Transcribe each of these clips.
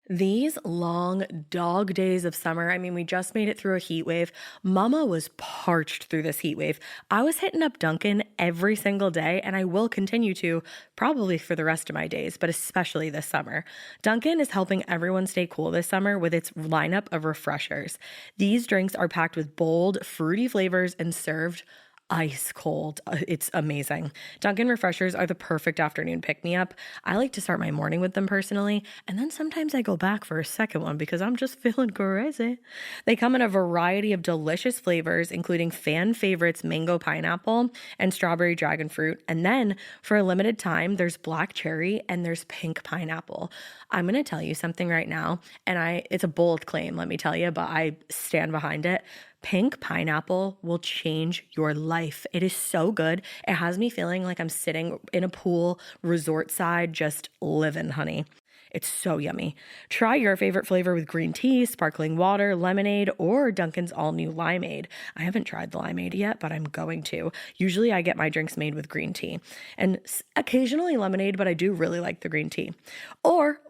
These long dog days of summer, I mean, we just made it through a heat wave. Mama was parched through this heat wave. I was hitting up Dunkin' every single day, and I will continue to probably for the rest of my days, but especially this summer. Dunkin' is helping everyone stay cool this summer with its lineup of refreshers. These drinks are packed with bold, fruity flavors and served ice cold. It's amazing. Dunkin' refreshers are the perfect afternoon pick-me-up. I like to start my morning with them personally, and then sometimes I go back for a second one because I'm just feeling crazy. They come in a variety of delicious flavors, including fan favorites mango pineapple and strawberry dragon fruit. And then for a limited time, there's black cherry and there's pink pineapple. I'm going to tell you something right now, and it's a bold claim, let me tell you, but I stand behind it. Pink pineapple will change your life. It is so good. It has me feeling like I'm sitting in a pool, resort side, just living, honey. It's so yummy. Try your favorite flavor with green tea, sparkling water, lemonade, or Dunkin's all-new limeade. I haven't tried the limeade yet, but I'm going to. Usually I get my drinks made with green tea and occasionally lemonade, but I do really like the green tea. Or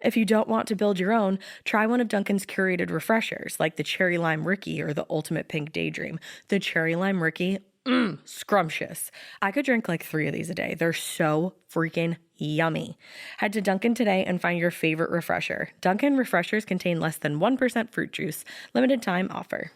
if you don't want to build your own, try one of Dunkin's curated refreshers like the Cherry Lime Ricky or the Ultimate Pink Daydream. The Cherry Lime Ricky, scrumptious. I could drink like 3 of these a day. They're so freaking yummy. Head to Dunkin' today and find your favorite refresher. Dunkin' refreshers contain less than 1% fruit juice. Limited time offer.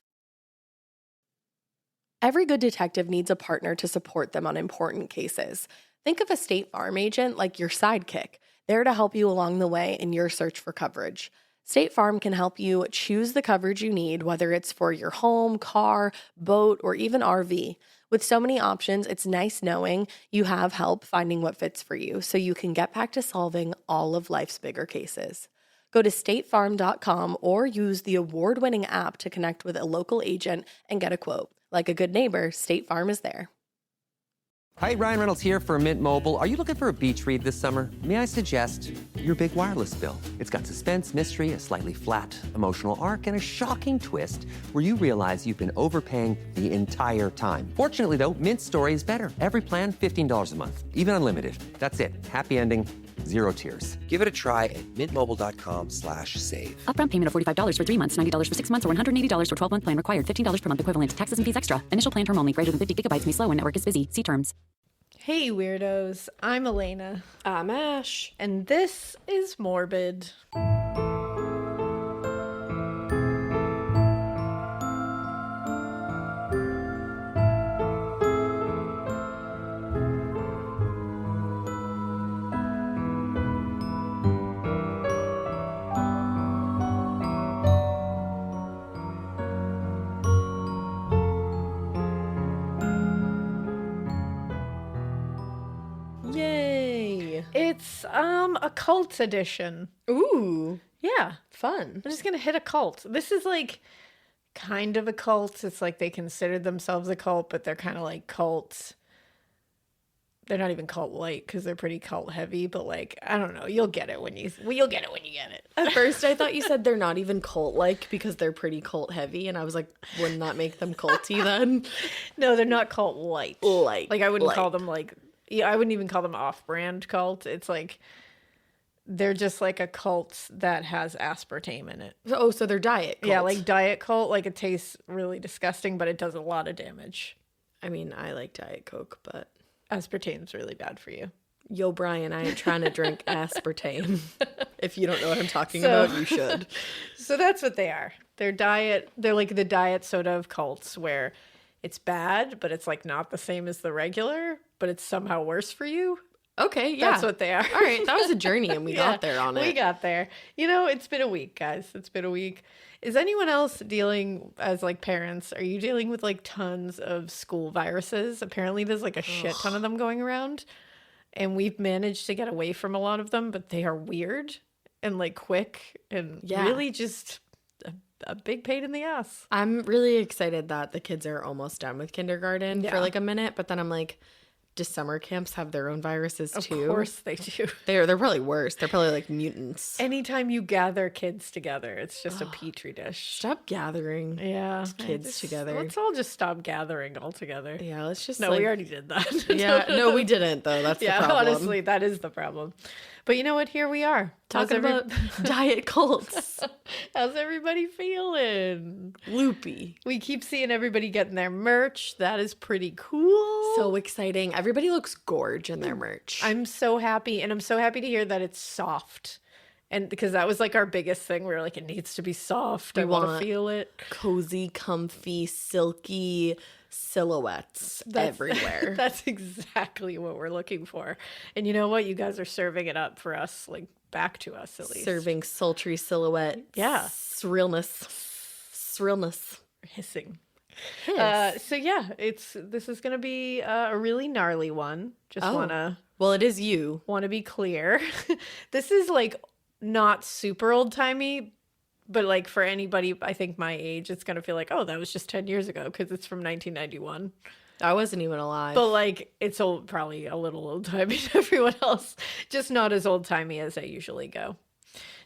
Every good detective needs a partner to support them on important cases. Think of a State Farm agent like your sidekick, there to help you along the way in your search for coverage. State Farm can help you choose the coverage you need, whether it's for your home, car, boat, or even RV. With so many options, it's nice knowing you have help finding what fits for you so you can get back to solving all of life's bigger cases. Go to statefarm.com or use the award-winning app to connect with a local agent and get a quote. Like a good neighbor, State Farm is there. Hi, Ryan Reynolds here for Mint Mobile. Are you looking for a beach read this summer? May I suggest your big wireless bill? It's got suspense, mystery, a slightly flat, emotional arc, and a shocking twist where you realize you've been overpaying the entire time. Fortunately, though, Mint's story is better. Every plan, $15 a month, even unlimited. That's it. Happy ending, 0 tears. Give it a try at mintmobile.com/save. Upfront payment of $45 for 3 months, $90 for 6 months, or $180 for 12-month plan required. $15 per month equivalent. Taxes and fees extra. Initial plan term only. Greater than 50 gigabytes may slow when network is busy. See terms. Hey weirdos, I'm Alaina. I'm Ash. And this is Morbid. Yay. It's a cult edition. Ooh, Yeah. fun. I'm just gonna hit a cult. This is like kind of a cult. It's like they consider themselves a cult, but they're kind of like cults. They're not even cult light because they're pretty cult heavy, but like I don't know. You'll get it when you get it. At first, I thought you said they're not even cult-like because they're pretty cult-heavy, and I was like, wouldn't that make them culty then? No, they're not cult light. Like I wouldn't call light. them like. Yeah, I wouldn't even call them off-brand cult. It's like they're just like a cult that has aspartame in it. Oh, so they're diet cult. Yeah, like diet cult. Like it tastes really disgusting, but it does a lot of damage. I mean, I like Diet Coke, but Aspartame's really bad for you. yo, Brian, I ain't trying to drink aspartame. If you don't know what I'm talking So- about, you should. So that's what they are. They're like the diet soda of cults where it's bad, but it's like not the same as the regular, but it's somehow worse for you. Okay, yeah. That's what they are. All right, that was a journey, and we got there on it. We got there. You know, it's been a week, guys. It's been a week. Is anyone else dealing as like parents? Are you dealing with like tons of school viruses? Apparently there's like a shit ton of them going around. And we've managed to get away from a lot of them, but they are weird and like quick and really just a big pain in the ass. I'm really excited that the kids are almost done with kindergarten for like a minute, but then I'm like, do summer camps have their own viruses too? Of course they do. They're probably worse. They're probably like mutants. Anytime you gather kids together, it's just a petri dish. Stop gathering kids together. Let's all just stop gathering altogether. Yeah, let's just No, we already did that. Yeah, no, we didn't though. That's the problem. Honestly, that is the problem. But you know what? Here we are. Talking about diet cults. How's everybody feeling? Loopy. We keep seeing everybody getting their merch. That is pretty cool. So exciting. Everybody looks gorge in their merch. I'm so happy. And I'm so happy to hear that it's soft. And because that was like our biggest thing. We were like, it needs to be soft. I want to feel it. Cozy, comfy, silky silhouettes everywhere. That's exactly what we're looking for. And you know what? You guys are serving it up for us, like back to us at least. Serving sultry silhouette. Yeah. Shrillness. Hissing. Hiss. So yeah, this is gonna be a really gnarly one. Just Well, it is you. wanna be clear. This is like not super old timey, but like for anybody, I think my age, it's gonna feel like, oh, that was just 10 years ago because it's from 1991. I wasn't even alive. But like it's old, probably a little old timey to everyone else, just not as old timey as I usually go.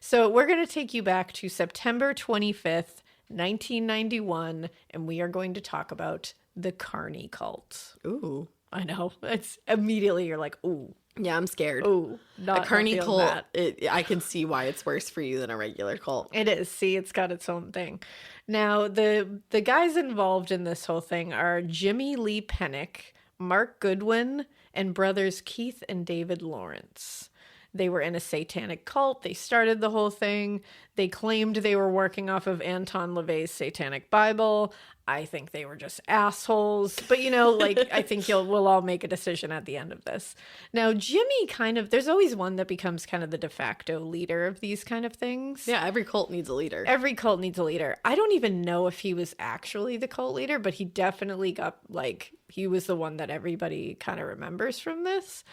So we're gonna take you back to September 25th, 1991, and we are going to talk about the Carney cult. Ooh. I know. It's immediately you're like, ooh. Yeah, I'm scared. Ooh. A Carney cult, I can see why it's worse for you than a regular cult. It is. See, it's got its own thing. Now, the guys involved in this whole thing are Jimmie Lee Penick, Mark Goodwin, and brothers Keith and David Lawrence. They were in a satanic cult. They started the whole thing. They claimed they were working off of Anton LaVey's Satanic Bible. I think they were just assholes. But, you know, like, I think we'll all make a decision at the end of this. Now, Jimmie there's always one that becomes kind of the de facto leader of these kind of things. Yeah, every cult needs a leader. Every cult needs a leader. I don't even know if he was actually the cult leader, but he definitely got, like, he was the one that everybody kind of remembers from this.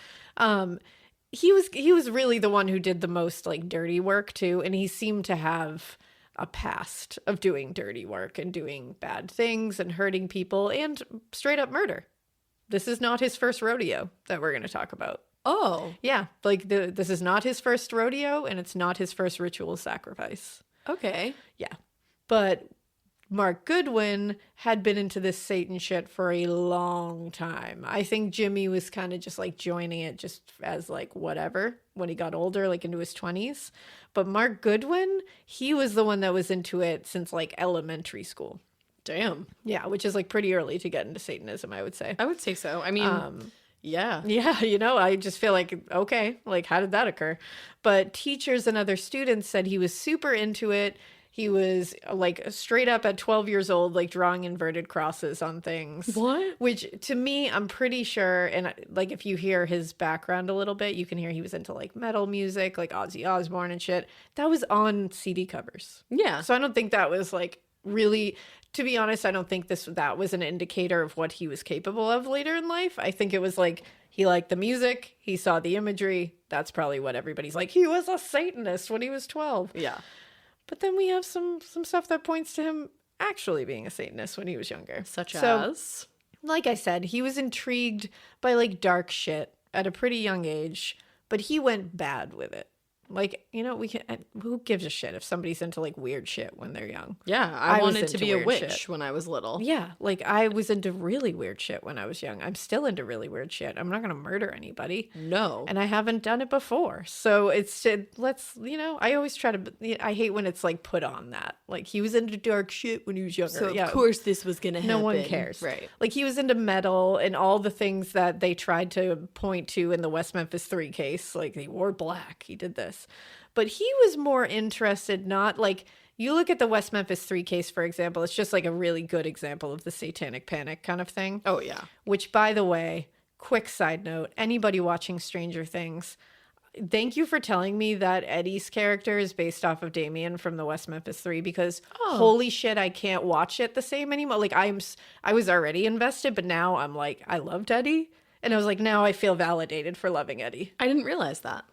He was really the one who did the most like dirty work too, and he seemed to have a past of doing dirty work and doing bad things and hurting people and straight up murder. This is not his first rodeo that we're going to talk about. Oh. Yeah, like this is not his first rodeo, and it's not his first ritual sacrifice. Okay. Yeah. But Mark Goodwin had been into this Satan shit for a long time. I think Jimmie was kind of just like joining it just as like whatever when he got older, like into his 20s. But Mark Goodwin, he was the one that was into it since like elementary school. Damn. Yeah, which is like pretty early to get into Satanism, I would say. I would say so. I mean, yeah. Yeah, you know, I just feel like, okay, like how did that occur? But teachers and other students said he was super into it. He was like straight up at 12 years old, like drawing inverted crosses on things. What? Which to me, I'm pretty sure. And like, if you hear his background a little bit, you can hear he was into like metal music, like Ozzy Osbourne and shit. That was on CD covers. Yeah. So I don't think that was like really, to be honest, I don't think that was an indicator of what he was capable of later in life. I think it was like, he liked the music. He saw the imagery. That's probably what everybody's like. He was a Satanist when he was 12. Yeah. But then we have some stuff that points to him actually being a Satanist when he was younger. Such as? Like I said, he was intrigued by like dark shit at a pretty young age, but he went bad with it. Like, you know, who gives a shit if somebody's into like weird shit when they're young? Yeah, I was wanted to into be a weird witch shit. when I was little. Yeah, like I was into really weird shit when I was young. I'm still into really weird shit. I'm not going to murder anybody. No. And I haven't done it before. So let's, you know, I always try to, I hate when it's like put on that. Like he was into dark shit when he was younger. So of course this was going to happen. No one cares. Right. Like he was into metal and all the things that they tried to point to in the West Memphis 3 case. Like he wore black. He did this. But he was more interested, not like, you look at the West Memphis 3 case, for example, it's just like a really good example of the satanic panic kind of thing. Oh, yeah. Which, by the way, quick side note, anybody watching Stranger Things, thank you for telling me that Eddie's character is based off of Damien from the West Memphis 3 because holy shit, I can't watch it the same anymore. Like I was already invested, but now I'm like, I loved Eddie. And I was like, now I feel validated for loving Eddie. I didn't realize that.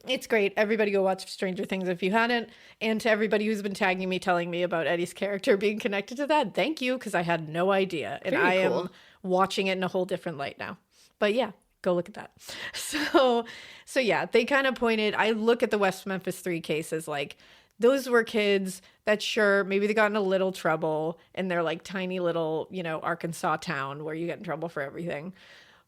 It's great. Everybody go watch Stranger Things if you hadn't. And to everybody who's been tagging me, telling me about Eddie's character being connected to that, thank you, because I had no idea. And I am watching it in a whole different light now. But yeah, go look at that. So yeah, they kind of pointed, I look at the West Memphis 3 cases like, those were kids that sure, maybe they got in a little trouble in their like tiny little, you know, Arkansas town where you get in trouble for everything.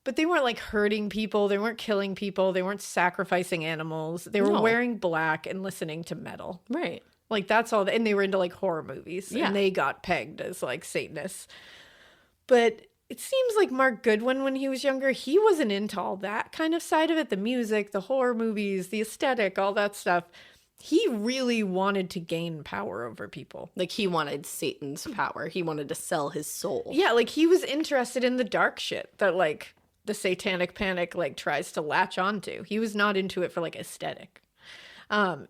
But they weren't like hurting people. They weren't killing people. They weren't sacrificing animals. They were No. wearing black and listening to metal. Right. Like that's all. And they were into like horror movies. Yeah. And they got pegged as like Satanists. But it seems like Mark Goodwin, when he was younger, he wasn't into all that kind of side of it. The music, the horror movies, the aesthetic, all that stuff. He really wanted to gain power over people. Like he wanted Satan's power. He wanted to sell his soul. Yeah, like he was interested in the dark shit that like the satanic panic like tries to latch onto. He was not into it for like aesthetic.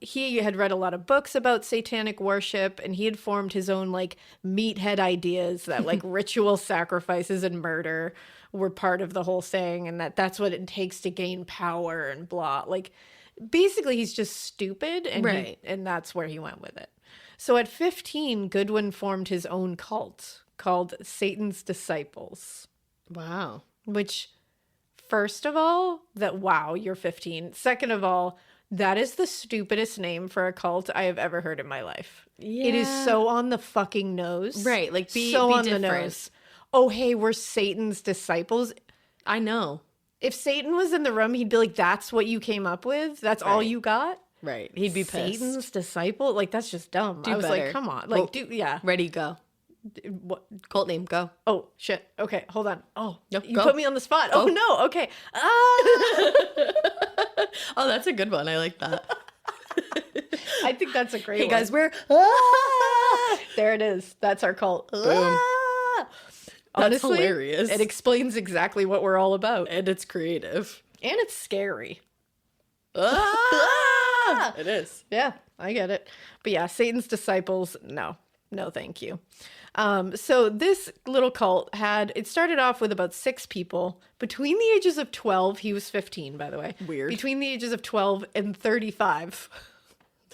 He had read a lot of books about satanic worship, and he had formed his own like meathead ideas that like ritual sacrifices and murder were part of the whole thing, and that's what it takes to gain power and blah. Like basically he's just stupid, and Right. and that's where he went with it. So at 15, Goodwin formed his own cult called Satan's Disciples, Wow. which first of all, wow, you're 15. Second of all, that is the stupidest name for a cult I have ever heard in my life. It is Yeah. so on the fucking nose. Right, like, be so on different. the nose. Oh, hey, we're Satan's disciples. I know. If Satan was in the room, he'd be like, that's what you came up with? That's all Right. you got? Right. He'd be pissed. Satan's disciple? Like, that's just dumb. Do I was better. like, come on. Like, Well, yeah. Ready, go. What? Cult name, go. Oh, shit. Okay, hold on. Oh, No, you go. put me on the spot. Go. Oh, no. Okay. Ah! Oh, that's a good one. I like that. I think that's a great Hey one. guys, we're There it is. That's our cult. Boom. Ah! That's hilarious. It explains exactly what we're all about. and it's creative. And it's scary. It is. Yeah, I get it. But yeah, Satan's disciples, no. No, thank you. So this little cult it started off with about 6 people between the ages of 12. He was 15, by the way. Weird. Between the ages of 12 and 35.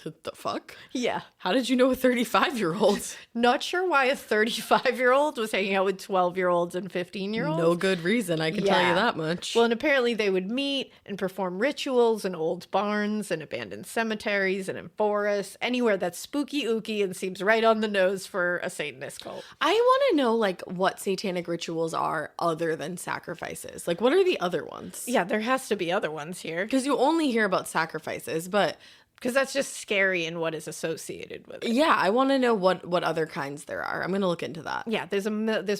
The fuck? Yeah. How did you know a 35-year-old? Not sure why a 35-year-old was hanging out with 12-year-olds and 15-year-olds. No good reason, I can tell Yeah. you that much. Well, and apparently they would meet and perform rituals in old barns and abandoned cemeteries and in forests, anywhere that's spooky ooky and seems right on the nose for a Satanist cult. I want to know, like, what satanic rituals are other than sacrifices. Like, what are the other ones? Yeah, there has to be other ones here. Because you only hear about sacrifices, but Because that's just scary and what is associated with it. yeah, I want to know what other kinds there are. I'm going to look into that. Yeah, there's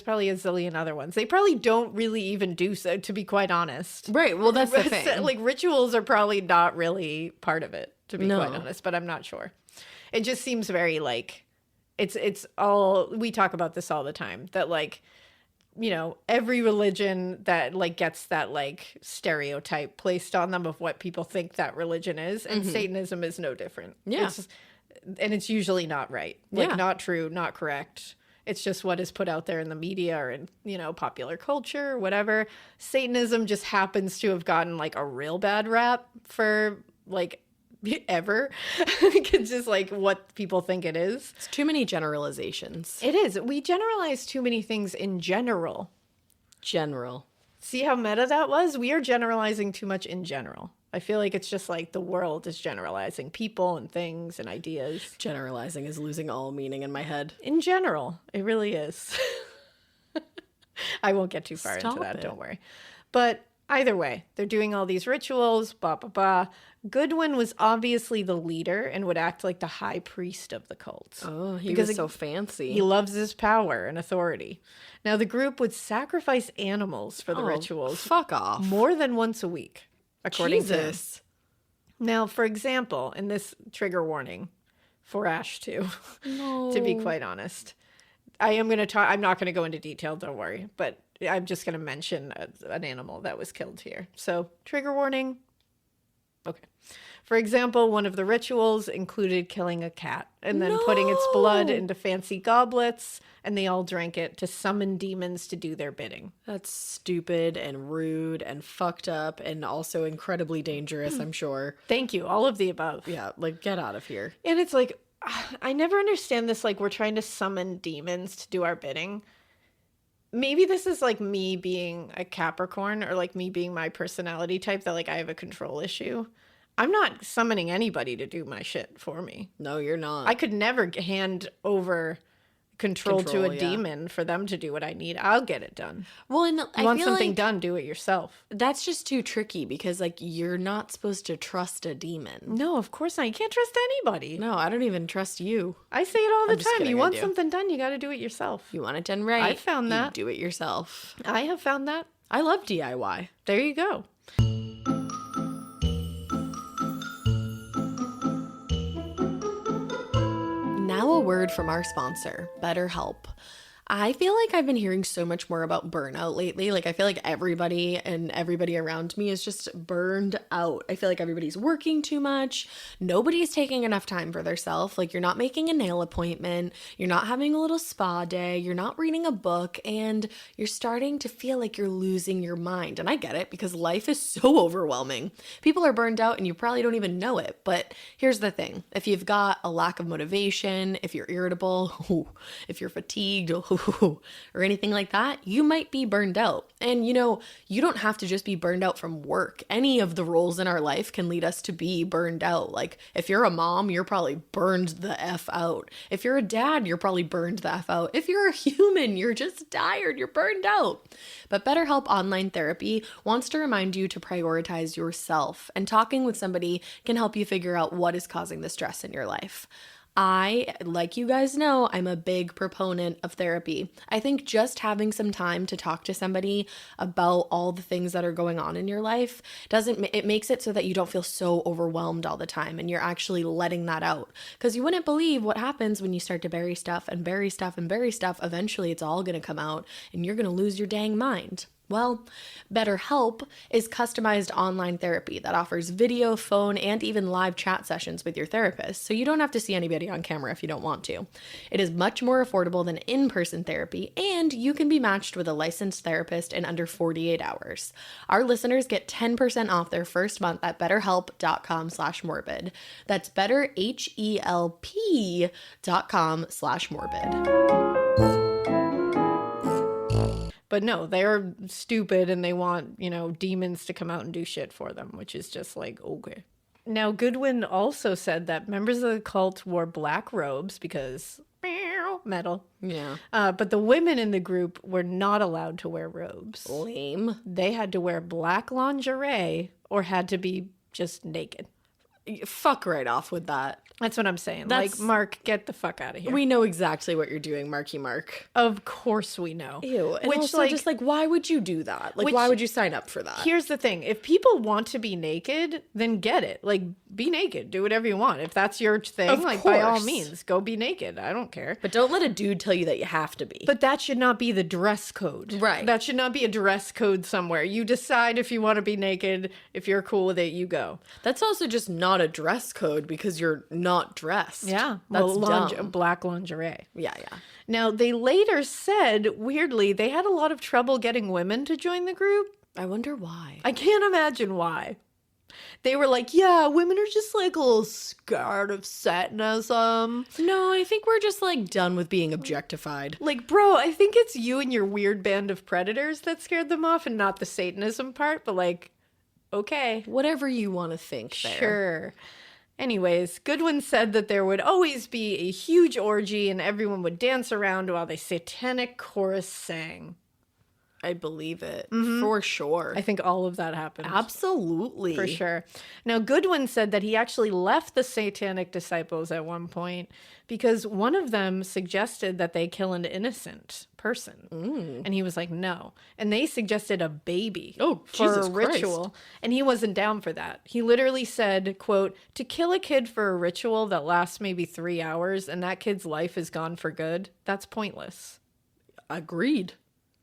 probably a zillion other ones. They probably don't really even do so, to be quite honest. Right, well, that's the thing. Like, rituals are probably not really part of it, to be No. quite honest, but I'm not sure. It just seems very, like, it's all, we talk about this all the time, that, like, you know, every religion that, like, gets that, like, stereotype placed on them of what people think that religion is, and Satanism is no different. Yeah. And it's usually not right. Like, Yeah. not true, not correct. It's just what is put out there in the media or in, you know, popular culture, whatever. Satanism just happens to have gotten, like, a real bad rap for, like, ever. It's just, like, what people think it is. It's too many generalizations. It is. We generalize too many things in general. General. See how meta that was? We are generalizing too much in general. I feel like it's just like the world is generalizing people and things and ideas. Generalizing is losing all meaning in my head. In general, it really is. I won't get too far Stop into that, it. don't worry. But either way, they're doing all these rituals, blah, blah, blah. Goodwin was obviously the leader and would act like the high priest of the cult. Oh, he Because was so fancy. He loves his power and authority. Now, the group would sacrifice animals for the Oh, rituals Fuck off. more than once a week, according to him. Jesus. Now, for example, in this trigger warning for Ash 2, to be quite honest, I'm not going to go into detail, don't worry, but I'm just going to mention an animal that was killed here. So, trigger warning. Okay. For example, one of the rituals included killing a cat and then putting its blood into fancy goblets, and they all drank it to summon demons to do their bidding. That's stupid and rude and fucked up and also incredibly dangerous, I'm sure. Thank you. All of the above. Yeah, like, get out of here. And it's like, I never understand this. Like, we're trying to summon demons to do our bidding. Maybe this is like me being a Capricorn or like me being my personality type that like I have a control issue. I'm not summoning anybody to do my shit for me. No, you're not. I could never hand over control to a yeah. demon for them to do what I need. I'll get it done. Well, and You I want feel something like done, do it yourself. that's just too tricky because, like, you're not supposed to trust a demon. No, of course not. You can't trust anybody. No, I don't even trust you. I say it all the I'm just time. kidding, You I want do. something done, you got to do it yourself. You want it done right. I found you that. do it yourself. I have found that. I love DIY. There you go. Now a word from our sponsor, BetterHelp. I feel like I've been hearing so much more about burnout lately. Like, I feel like everybody around me is just burned out. I feel like everybody's working too much. Nobody's taking enough time for themselves. Like, you're not making a nail appointment. You're not having a little spa day. You're not reading a book. And you're starting to feel like you're losing your mind. And I get it because life is so overwhelming. People are burned out and you probably don't even know it. But here's the thing. If you've got a lack of motivation, if you're irritable, if you're fatigued, or anything like that, you might be burned out. And you know, you don't have to just be burned out from work. Any of the roles in our life can lead us to be burned out. Like, if you're a mom, you're probably burned the F out. If you're a dad, you're probably burned the F out. If you're a human, you're just tired, you're burned out. But BetterHelp Online Therapy wants to remind you to prioritize yourself, and talking with somebody can help you figure out what is causing the stress in your life. Like you guys know, I'm a big proponent of therapy. I think just having some time to talk to somebody about all the things that are going on in your life it makes it so that you don't feel so overwhelmed all the time and you're actually letting that out. Because you wouldn't believe what happens when you start to bury stuff and bury stuff and bury stuff. Eventually it's all going to come out and you're going to lose your dang mind. Well, BetterHelp is customized online therapy that offers video, phone, and even live chat sessions with your therapist, so you don't have to see anybody on camera if you don't want to. It is much more affordable than in-person therapy, and you can be matched with a licensed therapist in under 48 hours. Our listeners get 10% off their first month at betterhelp.com/morbid. That's betterhelp.com/morbid. But no, they're stupid and they want, demons to come out and do shit for them, which is just like, okay. Now, Goodwin also said that members of the cult wore black robes because metal. Yeah. But the women in the group were not allowed to wear robes. Lame. They had to wear black lingerie or had to be just naked. Fuck right off with that. That's what I'm saying. That's- Like, Mark, get the fuck out of here. We know exactly what you're doing, Marky Mark. Of course we know. Ew. And Which, also, just like, why would you do that? Like, why would you sign up for that? Here's the thing. If people want to be naked, then get it. Like, be naked. Do whatever you want. If that's your thing, Of by all course. means, go be naked. I don't care. But don't let a dude tell you that you have to be. But that should not be the dress code. Right. That should not be a dress code somewhere. You decide if you want to be naked. If you're cool with it, you go. That's also just not a dress code because you're not dressed. Yeah. That's well, dumb. black lingerie. Yeah. Now, they later said, weirdly, they had a lot of trouble getting women to join the group. I wonder why. I can't imagine why. They were like, yeah, women are just like a little scared of Satanism. No, I think we're just like done with being objectified. Like, bro, I think it's you and your weird band of predators that scared them off and not the Satanism part, but like, okay. Whatever you want to think there. Sure. Anyways, Goodwin said that there would always be a huge orgy and everyone would dance around while the satanic chorus sang. I believe it. For sure. I think all of that happened. Absolutely. For sure. Now, Goodwin said that he actually left the satanic disciples at one point because one of them suggested that they kill an innocent person. And he was like, no. And they suggested a baby Oh, for Jesus a ritual. Christ. And he wasn't down for that. He literally said, quote, to kill a kid for a ritual that lasts maybe 3 hours and that kid's life is gone for good, that's pointless. Agreed.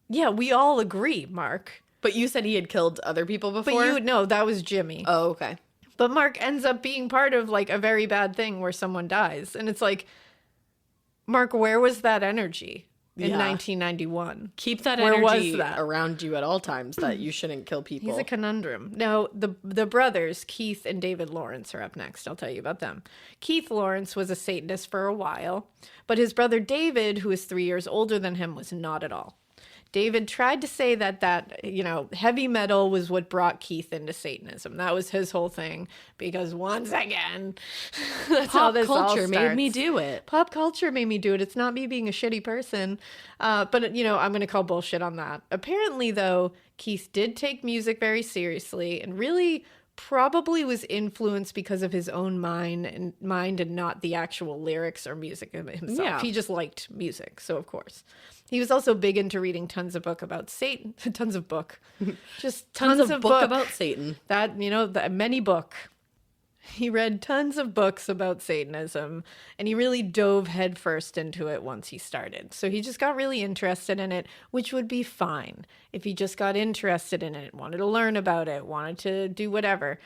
Yeah, we all agree, Mark. But you said he had killed other people before? But no, that was Jimmie. Oh, okay. But Mark ends up being part of like a very bad thing where someone dies. And it's like, Mark, where was that energy in Yeah. 1991? Keep that Where was energy that? around you at all times that you shouldn't kill people. He's a conundrum. Now, the brothers, Keith and David Lawrence, are up next. I'll tell you about them. Keith Lawrence was a Satanist for a while, but his brother David, who is 3 years older than him, was not at all. David tried to say that heavy metal was what brought Keith into Satanism. That was his whole thing, because once again, that's how Pop this all culture made me starts. do it. Pop culture made me do it. It's not me being a shitty person. But, I'm going to call bullshit on that. Apparently, though, Keith did take music very seriously and really probably was influenced because of his own mind and not the actual lyrics or music himself. Yeah. He just liked music. So, of course. He was also big into reading tons of book about Satan. Tons of book. Just tons of book about Satan. That, the many book. He read tons of books about Satanism, and he really dove headfirst into it once he started. So he just got really interested in it, which would be fine if he just got interested in it, wanted to learn about it, wanted to do whatever.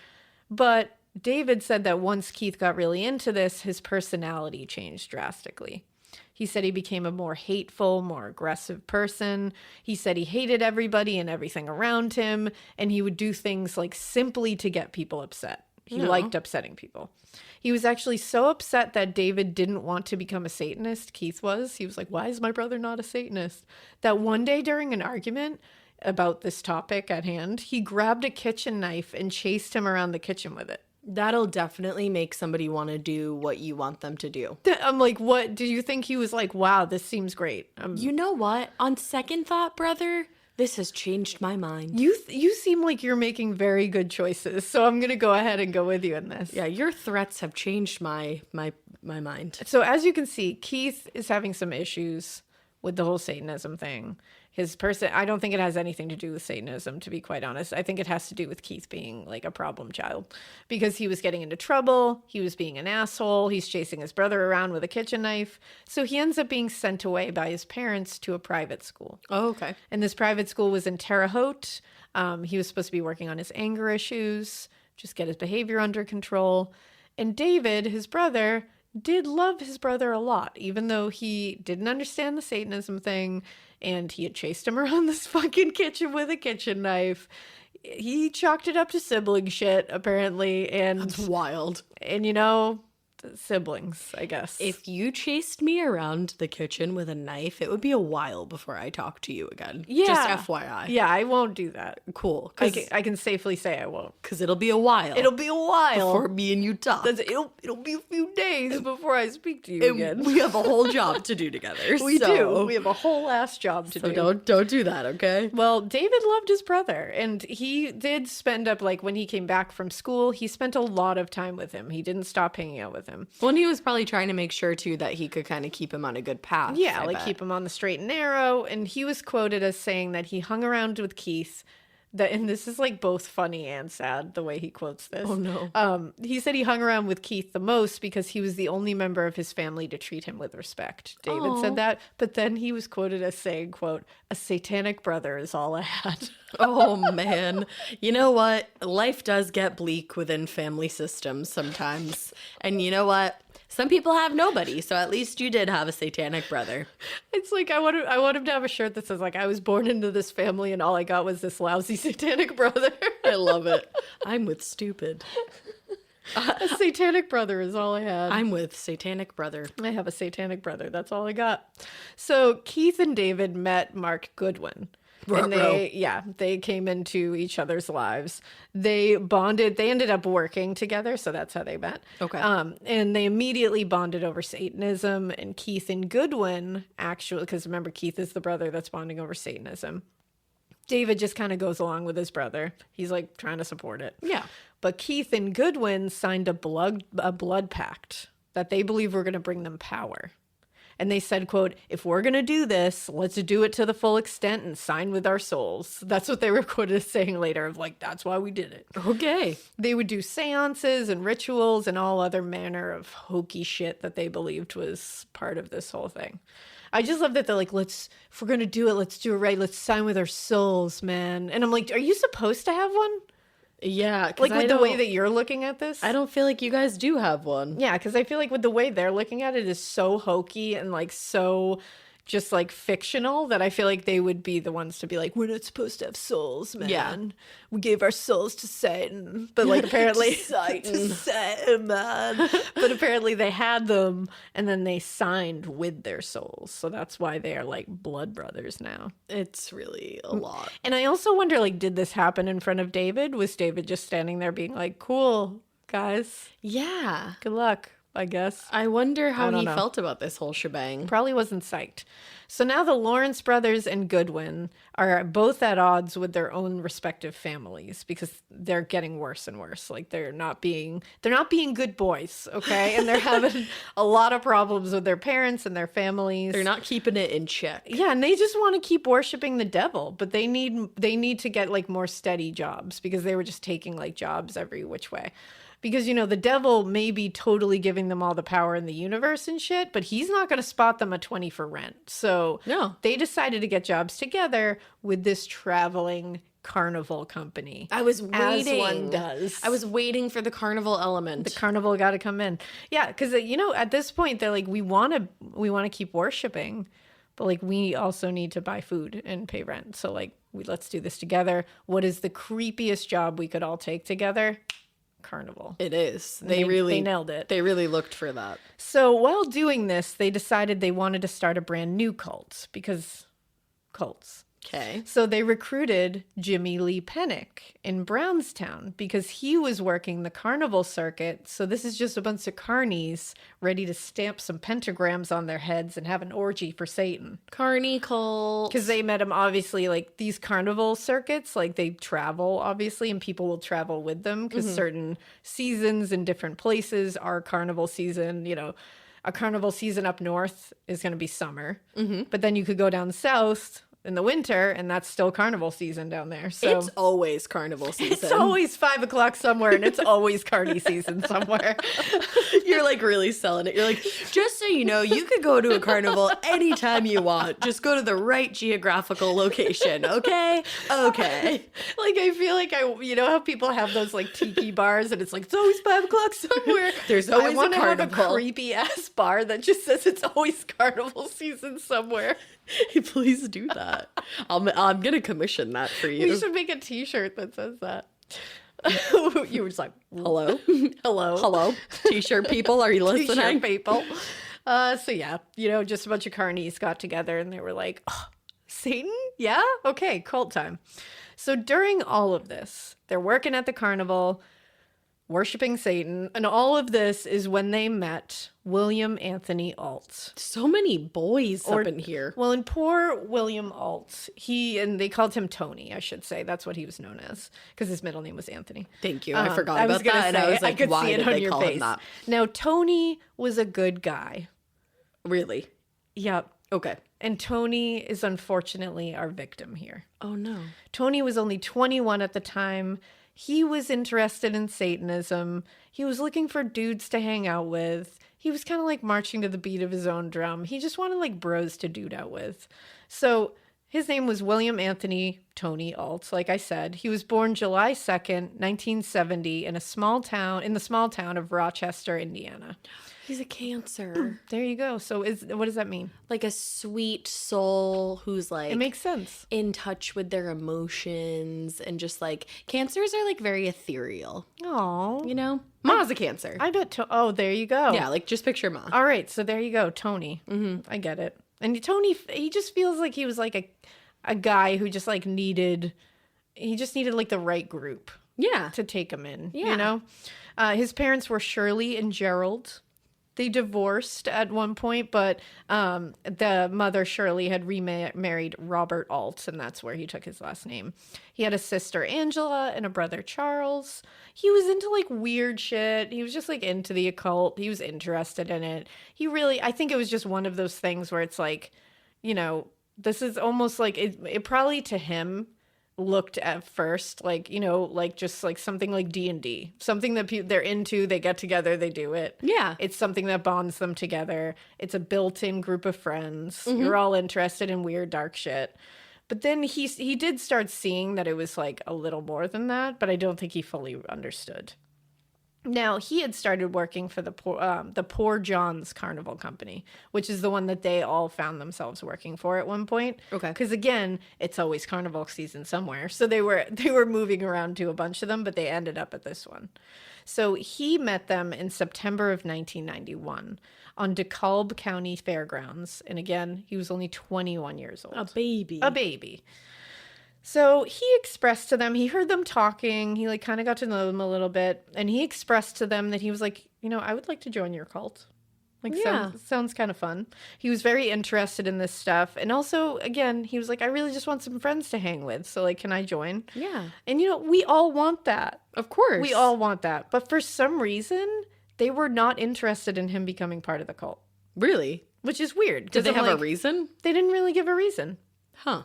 But David said that once Keith got really into this, his personality changed drastically. He said he became a more hateful, more aggressive person. He said he hated everybody and everything around him, and he would do things like simply to get people upset. He liked upsetting people. He was actually so upset that David didn't want to become a Satanist. Keith was. He was like, why is my brother not a Satanist? That one day during an argument about this topic at hand, he grabbed a kitchen knife and chased him around the kitchen with it. That'll definitely make somebody want to do what you want them to do. I'm like, what? Do you think he was like, wow, this seems great? You know what? On second thought, brother, this has changed my mind. You seem like you're making very good choices, so I'm going to go ahead and go with you in this. Yeah, your threats have changed my mind. So as you can see, Keith is having some issues with the whole Satanism thing. I don't think it has anything to do with Satanism, to be quite honest. I think it has to do with Keith being like a problem child, because he was getting into trouble. He was being an asshole. He's chasing his brother around with a kitchen knife. So he ends up being sent away by his parents to a private school. Oh, okay. And this private school was in Terre Haute. He was supposed to be working on his anger issues, just get his behavior under control. And David, his brother, did love his brother a lot, even though he didn't understand the Satanism thing and he had chased him around this fucking kitchen with a kitchen knife. He chalked it up to sibling shit, apparently. And That's wild. And siblings, I guess. If you chased me around the kitchen with a knife, it would be a while before I talk to you again. Yeah. Just FYI. Yeah, I won't do that. Cool. I can safely say I won't. Because it'll be a while. It'll be a while before me and you talk. It'll be a few days before I speak to you again. We have a whole job to do together. We do. We have a whole ass job to do. Don't do that, okay? Well, David loved his brother, and he did spend up, like, when he came back from school, he spent a lot of time with him. He didn't stop hanging out with him. Well, and he was probably trying to make sure, too, that he could kind of keep him on a good path. Yeah, I like bet. keep him on the straight and narrow. And he was quoted as saying that he hung around with Keith. And this is like both funny and sad, the way he quotes this. Oh, no. He said he hung around with Keith the most because he was the only member of his family to treat him with respect. David said that. But then he was quoted as saying, quote, a satanic brother is all I had. Oh, man. You know what? Life does get bleak within family systems sometimes. And you know what? Some people have nobody, so at least you did have a satanic brother. It's like I want him to have a shirt that says, like, I was born into this family and all I got was this lousy satanic brother. I love it. I'm with stupid. A satanic brother is all I had. I'm with satanic brother. I have a satanic brother. That's all I got. So Keith and David met Mark Goodwin. And they came into each other's lives. They bonded. They ended up working together, so that's how they met. Okay. And they immediately bonded over Satanism. And Keith and Goodwin, actually, because remember, Keith is the brother that's bonding over Satanism. David just kind of goes along with his brother. He's like trying to support it. Yeah. But Keith and Goodwin signed a blood pact that they believe were going to bring them power. And they said, quote, if we're going to do this, let's do it to the full extent and sign with our souls. That's what they were quoted as saying later, of like, that's why we did it. Okay. They would do seances and rituals and all other manner of hokey shit that they believed was part of this whole thing. I just love that they're like, if we're going to do it, let's do it right. Let's sign with our souls, man. And I'm like, are you supposed to have one? Yeah. Like with the way that you're looking at this? I don't feel like you guys do have one. Yeah, because I feel like with the way they're looking at it is so hokey and like so just like fictional that I feel like they would be the ones to be like, we're not supposed to have souls, man. Yeah. We gave our souls to Satan. But like apparently Satan. to Satan, man. But apparently they had them and then they signed with their souls. So that's why they are like blood brothers now. It's really a lot. And I also wonder, like, did this happen in front of David? Was David just standing there being like, cool, guys, Yeah. good luck, I guess? I wonder how I don't he know. felt about this whole shebang. Probably wasn't psyched. So now the Lawrence brothers and Goodwin are both at odds with their own respective families because they're getting worse and worse. Like they're not being good boys, okay? And they're having a lot of problems with their parents and their families. They're not keeping it in check. Yeah, and they just want to keep worshiping the devil, but they need to get like more steady jobs because they were just taking like jobs every which way. Because, you know, the devil may be totally giving them all the power in the universe and shit, but he's not going to spot them a 20 for rent. So No. they decided to get jobs together with this traveling carnival company. I was As waiting. one does. I was waiting for the carnival element. The carnival got to come in. Yeah, because, you know, at this point, they're like, we want to keep worshiping, but like we also need to buy food and pay rent. So like, let's do this together. What is the creepiest job we could all take together? Carnival. It is. They nailed it. They really looked for that. So while doing this, they decided they wanted to start a brand new cult because cults. Okay. So they recruited Jimmie Penick in Brownstown because he was working the carnival circuit. So this is just a bunch of carnies ready to stamp some pentagrams on their heads and have an orgy for Satan. Carny cult. Because they met him, obviously, like these carnival circuits, like they travel, obviously, and people will travel with them because certain seasons in different places are carnival season. You know, a carnival season up north is going to be summer. But then you could go down south in the winter, and that's still carnival season down there. So It's always carnival season. it's always 5 o'clock somewhere, and it's always carny season somewhere. You're like really selling it. You're like, just so you know, you could go to a carnival anytime you want. Just go to the right geographical location, okay? Okay. Like, I feel like you know how people have those like tiki bars, and it's like it's always 5 o'clock somewhere. There's always I want a to have a carnival. creepy ass bar that just says it's always carnival season somewhere. Please do that. I'm gonna commission that for you. We should make a T-shirt that says that. You were just like, Hello? hello, Hello? T-shirt people, are you T-shirt listening? people. So yeah, you know, just a bunch of carnies got together and they were like, oh, Satan? Yeah? Okay, cult time. So during all of this, they're working at the carnival, worshiping Satan, and all of this is when they met William Anthony Ault. So many boys up in here. Well, and poor William Ault, and they called him Tony, I should say. That's what he was known as, because his middle name was Anthony. Thank you. I forgot was about gonna that. And I say, was like, could why see it did on they your call face. him that? Now, Tony was a good guy. Really? Yep. Okay. And Tony is unfortunately our victim here. Oh no. Tony was only 21 at the time. He was interested in Satanism. He was looking for dudes to hang out with. He was kind of like marching to the beat of his own drum. He just wanted like bros to dude out with. So his name was William Anthony Tony Ault, like I said. He was born July 2nd, 1970 in the small town of Rochester, Indiana. He's a Cancer. There you go. So what does that mean? Like a sweet soul who's like It makes sense. in touch with their emotions and just like Cancers are like very ethereal, Oh, you know? Ma's a Cancer. I bet. Oh, there you go. Yeah, like just picture Ma. All right, so there you go, Tony. I get it. And Tony, he just feels like he was like a guy who just like needed like the right group Yeah. to take him in. Yeah. You know, his parents were Shirley and Gerald. They divorced at one point, but the mother, Shirley, had remarried Robert Ault, and that's where he took his last name. He had a sister, Angela, and a brother, Charles. He was into, like, weird shit. He was just, like, into the occult. He was interested in it. I think it was just one of those things where it's like, you know, this is almost like, it probably to him looked at first like, you know, like just like something like D&D, something that they're into, they get together, they do it. Yeah. It's something that bonds them together. It's a built-in group of friends. You're all interested in weird dark shit. But then he did start seeing that it was like a little more than that, but I don't think he fully understood. Now, he had started working for the Poor John's Carnival Company, which is the one that they all found themselves working for at one point. Okay. Because again, it's always carnival season somewhere. So they were moving around to a bunch of them, but they ended up at this one. So he met them in September of 1991 on DeKalb County Fairgrounds. And again, he was only 21 years old. A baby. A baby. So he expressed to them, he heard them talking, he like kind of got to know them a little bit, and he expressed to them that he was like, I would like to join your cult. Like, Yeah. sounds kind of fun. He was very interested in this stuff. And also, again, he was like, I really just want some friends to hang with. So, like, can I join? Yeah. And, we all want that. Of course. We all want that. But for some reason, they were not interested in him becoming part of the cult, Really? which is weird. Did they 'cause I'm have a like, reason? They didn't really give a reason. Huh.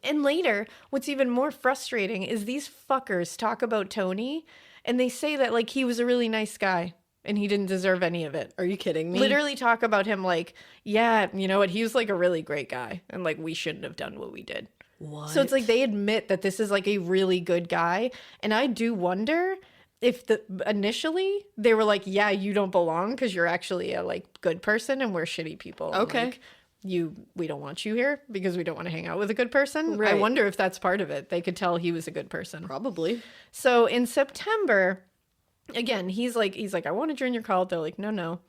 And later, what's even more frustrating is these fuckers talk about Tony and they say that like he was a really nice guy and he didn't deserve any of it. Are you kidding me? Literally talk about him like, yeah, you know what? He was like a really great guy and like we shouldn't have done what we did. What? So it's like they admit that this is like a really good guy. And I do wonder if initially they were like, yeah, you don't belong because you're actually a like good person and we're shitty people. And, Okay. like, we don't want you here because we don't want to hang out with a good person. I Right. wonder if that's part of it. They could tell he was a good person. Probably. So in September, again, he's like, I want to join your cult. They're like, no.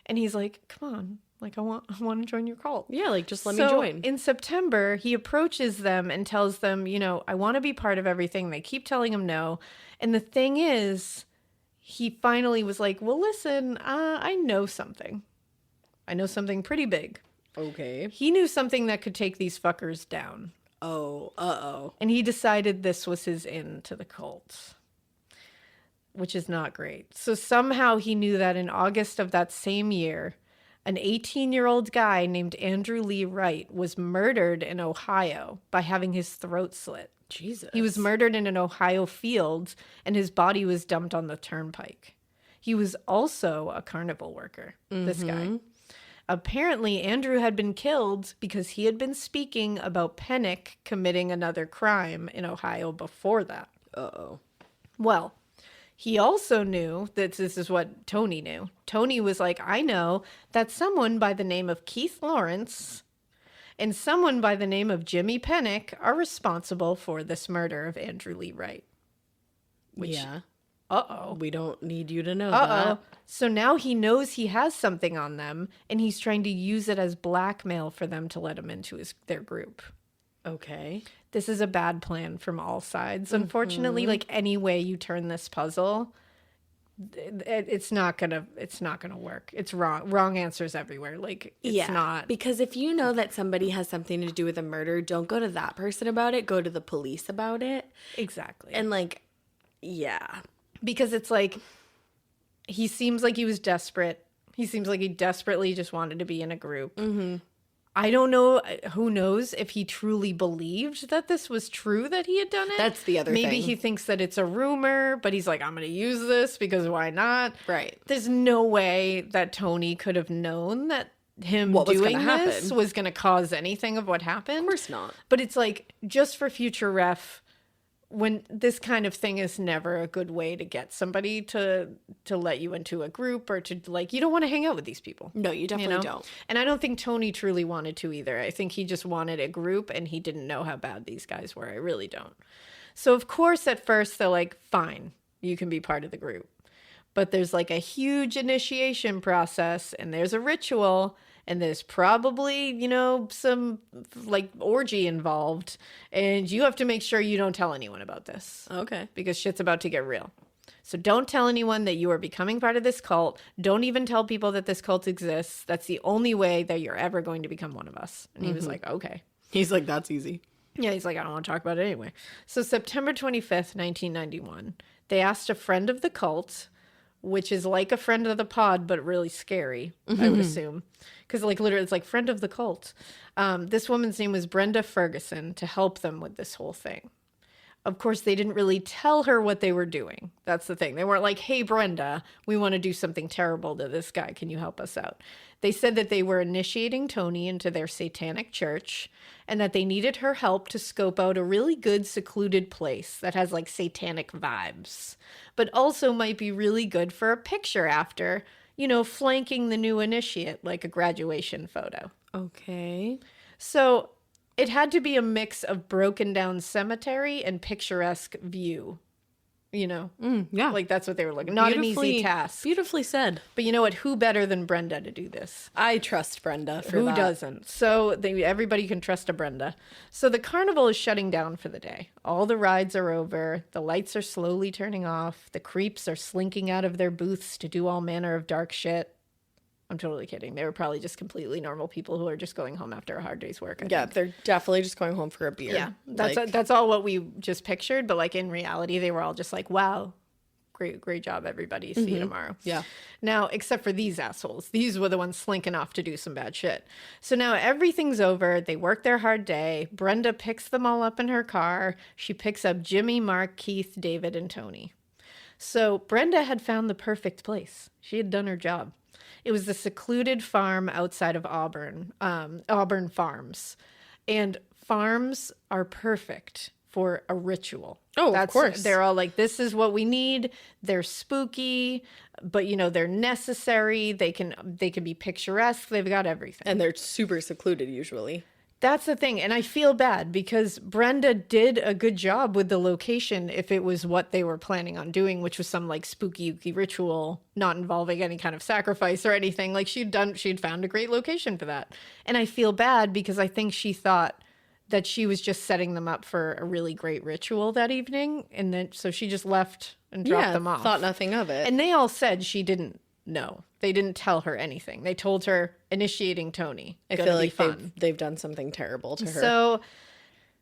And he's like, come on. Like, I want to join your cult. Yeah, like just let me So join. in September, he approaches them and tells them, I want to be part of everything. They keep telling him no. And the thing is, he finally was like, well, listen, I know something. I know something pretty big. Okay. He knew something that could take these fuckers down. Oh, uh-oh. And he decided this was his in to the cult, which is not great. So somehow he knew that in August of that same year, an 18-year-old guy named Andrew Lee Wright was murdered in Ohio by having his throat slit. Jesus. He was murdered in an Ohio field, and his body was dumped on the turnpike. He was also a carnival worker, this guy. Apparently, Andrew had been killed because he had been speaking about Penick committing another crime in Ohio before that. Uh-oh. Well, he also knew that this is what Tony knew. Tony was like, I know that someone by the name of Keith Lawrence and someone by the name of Jimmie Penick are responsible for this murder of Andrew Lee Wright. Yeah. Uh-oh. We don't need you to know Uh-oh. that. So now he knows he has something on them, and he's trying to use it as blackmail for them to let him into their group. Okay. This is a bad plan from all sides. Unfortunately, like any way you turn this puzzle, it's not gonna work. It's wrong. Wrong answers everywhere. Like it's not. Because if you know that somebody has something to do with a murder, don't go to that person about it. Go to the police about it. Exactly. And like, yeah. Because it's like he seems like he was desperate. He seems like he desperately just wanted to be in a group. Mm-hmm. I don't know. Who knows if he truly believed that this was true that he had done it? That's the other Maybe thing. he thinks that it's a rumor, but he's like, I'm going to use this because why not? Right. There's no way that Tony could have known that him What was doing gonna this happen. was going to cause anything of what happened. Of course not. But it's like, just for future ref, when this kind of thing is never a good way to get somebody to let you into a group or to like, you don't want to hang out with these people. No, you definitely don't. And I don't think Tony truly wanted to either. I think he just wanted a group and he didn't know how bad these guys were. I really don't. So of course, at first they're like, fine, you can be part of the group. But there's like a huge initiation process and there's a ritual and there's probably, some like orgy involved. And you have to make sure you don't tell anyone about this. Okay. Because shit's about to get real. So don't tell anyone that you are becoming part of this cult. Don't even tell people that this cult exists. That's the only way that you're ever going to become one of us. And he was like, okay. He's like, that's easy. Yeah, he's like, I don't want to talk about it anyway. So September 25th, 1991, they asked a friend of the cult, which is like a friend of the pod, but really scary, I would assume. Because like literally it's like friend of the cult. This woman's name was Brenda Ferguson to help them with this whole thing. of course, they didn't really tell her what they were doing. That's the thing. They weren't like, hey, Brenda, we want to do something terrible to this guy. Can you help us out? They said that they were initiating Tony into their satanic church and that they needed her help to scope out a really good secluded place that has like satanic vibes, but also might be really good for a picture after, you know, flanking the new initiate like a graduation photo. Okay. So it had to be a mix of broken down cemetery and picturesque view. You know? Yeah. Like that's what they were looking. Not an easy task. Beautifully said. But you know what? Who better than Brenda to do this? I trust Brenda for Who that. doesn't? So everybody can trust a Brenda. So the carnival is shutting down for the day. All the rides are over. The lights are slowly turning off. The creeps are slinking out of their booths to do all manner of dark shit. I'm totally kidding. They were probably just completely normal people who are just going home after a hard day's work. I think. They're definitely just going home for a beer. Yeah, that's all what we just pictured. But like in reality, they were all just like, wow, great job, everybody. See you tomorrow. Yeah. Now, except for these assholes. These were the ones slinking off to do some bad shit. So now everything's over. They work their hard day. Brenda picks them all up in her car. She picks up Jimmie, Mark, Keith, David, and Tony. So Brenda had found the perfect place. She had done her job. It was the secluded farm outside of Auburn, Auburn Farms. And farms are perfect for a ritual. Oh, of course. They're all like, this is what we need. They're spooky, but, you know, they're necessary. They can be picturesque. They've got everything. And they're super secluded usually. That's the thing. And I feel bad because Brenda did a good job with the location if it was what they were planning on doing, which was some like spooky ritual not involving any kind of sacrifice or anything. Like she'd found a great location for that. And I feel bad because I think she thought that she was just setting them up for a really great ritual that evening. And then so she just left and dropped them off. Thought nothing of it. And they all said she didn't know. They didn't tell her anything. They told her initiating Tony. I feel like they've done something terrible to her.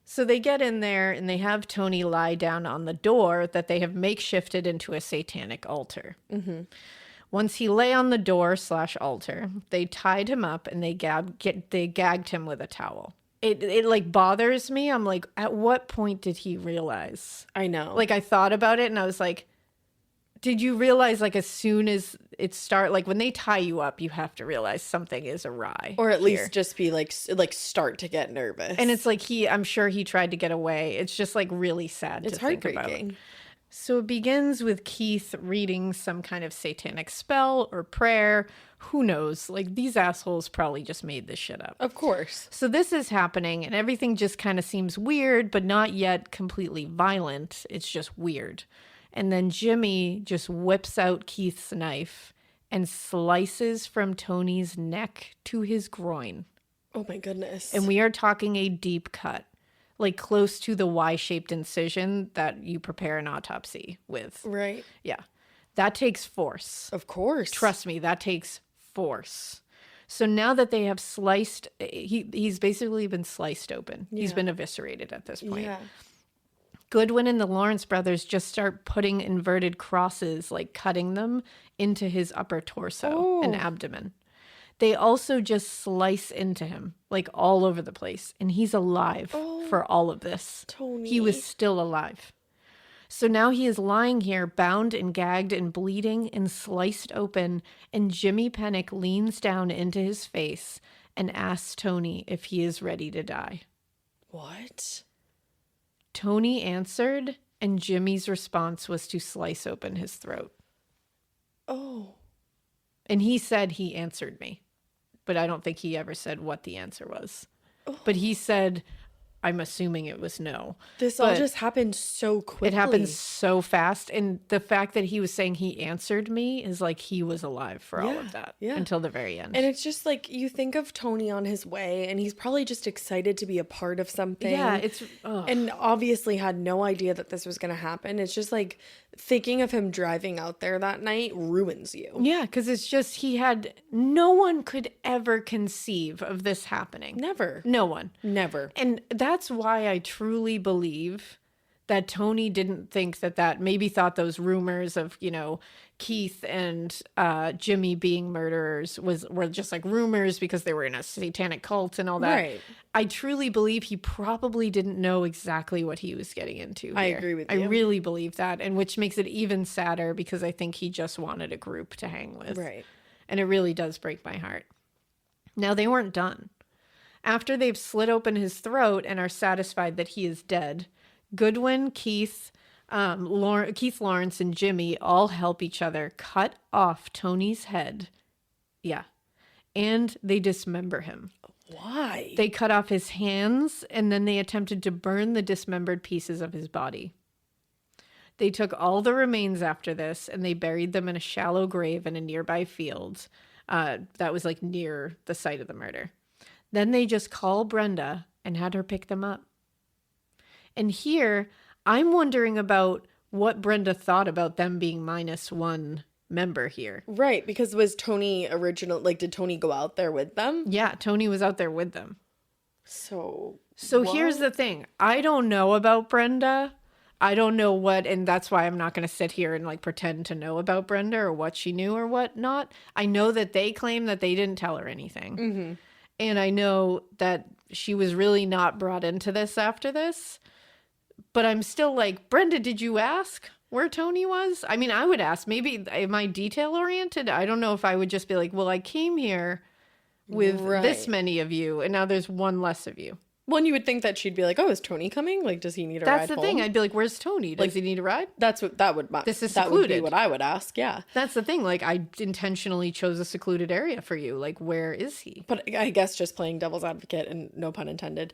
So they get in there and they have Tony lie down on the door that they have makeshifted into a satanic altar. Mm-hmm. Once he lay on the door / altar, they tied him up and they gagged him with a towel. It like bothers me. I'm like, at what point did he realize? I know. Like I thought about it and I was like, did you realize like as soon as it like when they tie you up, you have to realize something is awry. Or at least just be like start to get nervous. And it's like I'm sure he tried to get away. It's just like really sad to think about. So it begins with Keith reading some kind of satanic spell or prayer. Who knows? Like these assholes probably just made this shit up. Of course. So this is happening and everything just kind of seems weird, but not yet completely violent. It's just weird. And then Jimmie just whips out Keith's knife and slices from Tony's neck to his groin. Oh my goodness. And we are talking a deep cut, like close to the Y-shaped incision that you prepare an autopsy with. Right. Yeah. That takes force. Of course. Trust me, that takes force. So now that they have sliced, he's basically been sliced open. Yeah. He's been eviscerated at this point. Yeah. Goodwin and the Lawrence brothers just start putting inverted crosses, like cutting them into his upper torso and abdomen. They also just slice into him, like all over the place. And he's alive for all of this. Tony. He was still alive. So now he is lying here, bound and gagged and bleeding and sliced open. And Jimmie Penick leans down into his face and asks Tony if he is ready to die. What? Tony answered, and Jimmie's response was to slice open his throat. Oh. And he said he answered me, but I don't think he ever said what the answer was. Oh. But he said, I'm assuming it was no. This all just happened so quickly. It happened so fast. And the fact that he was saying he answered me is like he was alive for all of that until the very end. And it's just like you think of Tony on his way and he's probably just excited to be a part of something. Yeah, it's... And obviously had no idea that this was going to happen. It's just like thinking of him driving out there that night ruins you. Yeah, because it's just no one could ever conceive of this happening. Never. No one. Never. And that's why I truly believe that Tony didn't think that maybe thought those rumors of, you know, Keith and Jimmie being murderers were just like rumors because they were in a satanic cult and all that. Right. I truly believe he probably didn't know exactly what he was getting into here. I agree with you. I really believe that, and which makes it even sadder because I think he just wanted a group to hang with. Right. And it really does break my heart. Now, they weren't done. After they've slit open his throat and are satisfied that he is dead, Goodwin, Keith, Lawrence, and Jimmie all help each other cut off Tony's head. Yeah. And they dismember him. Why? They cut off his hands, and then they attempted to burn the dismembered pieces of his body. They took all the remains after this, and they buried them in a shallow grave in a nearby field that was like near the site of the murder. Then they just called Brenda and had her pick them up. And here, I'm wondering about what Brenda thought about them being -1 member here. Right, because was Tony did Tony go out there with them? Yeah, Tony was out there with them. So Here's the thing. I don't know about Brenda. I don't know what, and that's why I'm not going to sit here and like pretend to know about Brenda or what she knew or what not. I know that they claim that they didn't tell her anything. Mm-hmm. And I know that she was really not brought into this after this. But I'm still like, Brenda, did you ask where Tony was? I mean, I would ask. Maybe, am I detail oriented? I don't know if I would just be like, well, I came here with this many of you, and now there's one less of you. Well, and you would think that she'd be like, "Oh, is Tony coming? Like, does he need a ride home?" That's the thing. I'd be like, "Where's Tony? Does he need a ride?" This is That would be what I would ask. Yeah, that's the thing. Like, I intentionally chose a secluded area for you. Like, where is he? but I guess just playing devil's advocate, and no pun intended.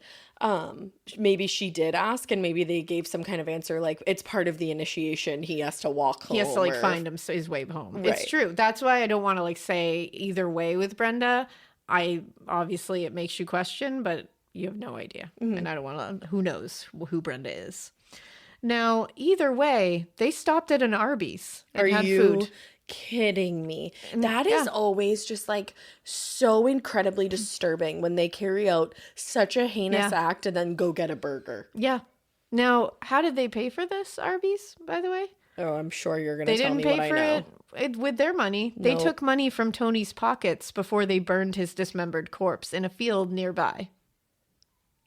Maybe she did ask, and maybe they gave some kind of answer, like it's part of the initiation. He has to walk home. He has to like find his way home. Right. It's true. That's why I don't want to like say either way with Brenda. Obviously it makes you question, but you have no idea. Mm-hmm. And I don't want to, who knows who Brenda is. Now, either way, they stopped at an Arby's and had food. Kidding me? That is always just like so incredibly disturbing when they carry out such a heinous act and then go get a burger. Yeah. Now, how did they pay for this Arby's, by the way? Oh, I'm sure you're going to tell me what I know. They didn't pay for it with their money. They took money from Tony's pockets before they burned his dismembered corpse in a field nearby.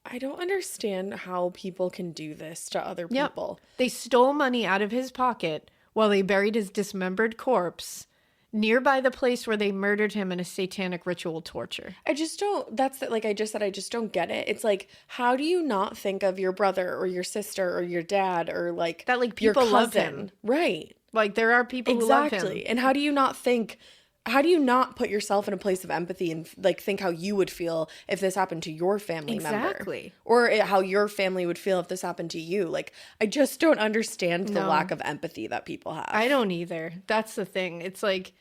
I don't understand how people can do this to other people. Yep. They stole money out of his pocket while they buried his dismembered corpse nearby the place where they murdered him in a satanic ritual torture. I just don't, like I just said, I just don't get it. It's like, how do you not think of your brother or your sister or your dad or like that like people your love cousin? Him. Right. Like there are people who love him. Exactly. And how do you not put yourself in a place of empathy and like think how you would feel if this happened to your family member? Exactly. Or how your family would feel if this happened to you. Like, I just don't understand the lack of empathy that people have. I don't either. That's the thing. It's like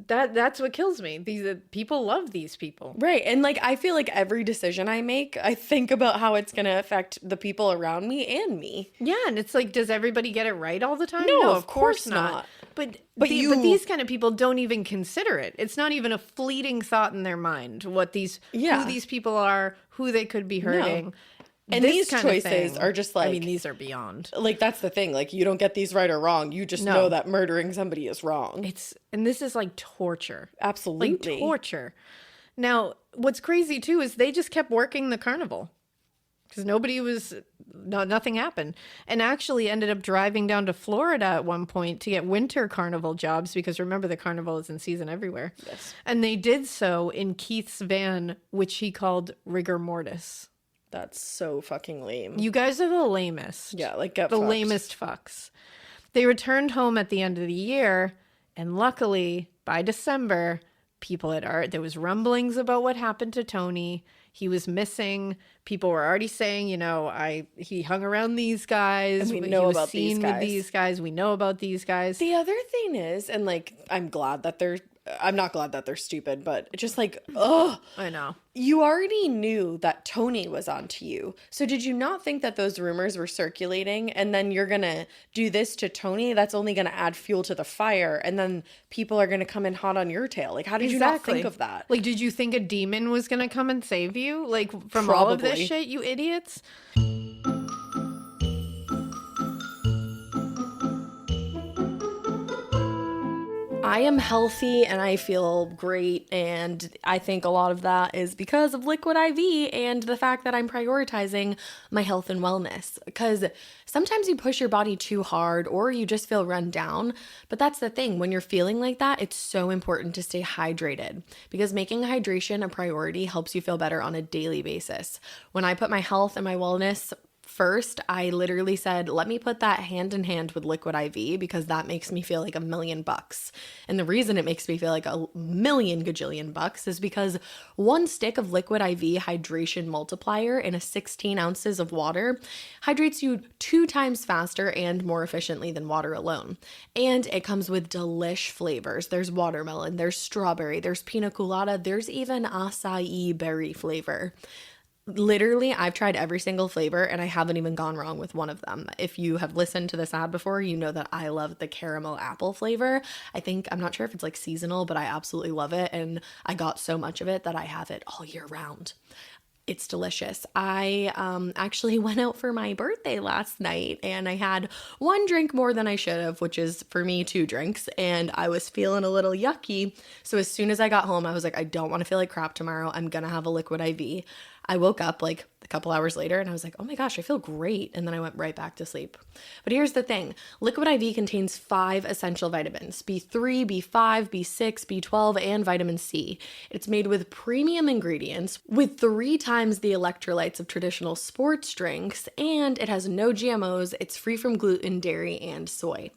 that's what kills me. These people love these people. Right. And like I feel like every decision I make, I think about how it's going to affect the people around me and me. Yeah, and it's like, does everybody get it right all the time? No, of course not. But these kind of people don't even consider it. It's not even a fleeting thought in their mind what who these people are, who they could be hurting. No. And these choices are just like, I mean, these are beyond. Like, that's the thing. Like, you don't get these right or wrong. You just know that murdering somebody is wrong. And this is like torture. Absolutely. Like torture. Now, what's crazy too is they just kept working the carnival because nothing happened, and actually ended up driving down to Florida at one point to get winter carnival jobs because remember the carnival is in season everywhere. Yes. And they did so in Keith's van, which he called rigor mortis. That's so fucking lame. You guys are the lamest. Yeah, like the fucked. Lamest fucks. They returned home at the end of the year, and luckily, by December, there was rumblings about what happened to Tony. He was missing. People were already saying, he hung around these guys. And we know about these guys. With these guys. We know about these guys. The other thing is, and like, I'm not glad that they're stupid, but just like, ugh. I know. You already knew that Tony was onto you. So did you not think that those rumors were circulating and then you're going to do this to Tony? That's only going to add fuel to the fire. And then people are going to come in hot on your tail. Like, how did you not think of that? Like, did you think a demon was going to come and save you? Like, from all of this shit, you idiots? I am healthy and I feel great, and I think a lot of that is because of Liquid IV and the fact that I'm prioritizing my health and wellness. Because sometimes you push your body too hard or you just feel run down, but that's the thing. When you're feeling like that, it's so important to stay hydrated because making hydration a priority helps you feel better on a daily basis. When I put my health and my wellness first, I literally said, let me put that hand in hand with Liquid IV because that makes me feel like $1,000,000. And the reason it makes me feel like $1,000,000 is because one stick of Liquid IV hydration multiplier in a 16 ounces of water hydrates you 2 times faster and more efficiently than water alone. And it comes with delish flavors. There's watermelon, there's strawberry, there's pina colada, there's even acai berry flavor. Literally, I've tried every single flavor and I haven't even gone wrong with one of them. If you have listened to this ad before, you know that I love the caramel apple flavor. I'm not sure if it's like seasonal, but I absolutely love it. And I got so much of it that I have it all year round. It's delicious. I actually went out for my birthday last night and I had 1 drink more than I should have, which is for me 2 drinks, and I was feeling a little yucky. So as soon as I got home, I was like, I don't want to feel like crap tomorrow. I'm gonna have a Liquid IV. I woke up like a couple hours later and I was like, oh my gosh, I feel great. And then I went right back to sleep. But here's the thing. Liquid IV contains 5 essential vitamins, B3, B5, B6, B12, and vitamin C. It's made with premium ingredients with 3 times the electrolytes of traditional sports drinks, and it has no GMOs. It's free from gluten, dairy, and soy.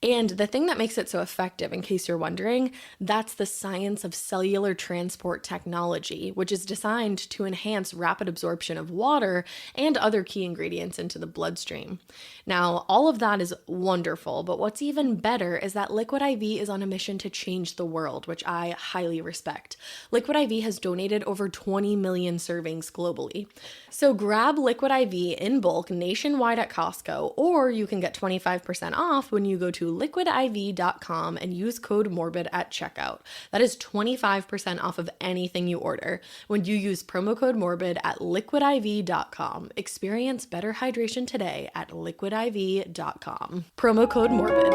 And the thing that makes it so effective, in case you're wondering, that's the science of cellular transport technology, which is designed to enhance rapid absorption of water and other key ingredients into the bloodstream. Now, all of that is wonderful, but what's even better is that Liquid IV is on a mission to change the world, which I highly respect. Liquid IV has donated over 20 million servings globally. So grab Liquid IV in bulk nationwide at Costco, or you can get 25% off when you go to liquidiv.com and use code MORBID at checkout. That is 25% off of anything you order when you use promo code MORBID at liquidiv.com. Experience better hydration today at liquidiv.com. Promo code MORBID.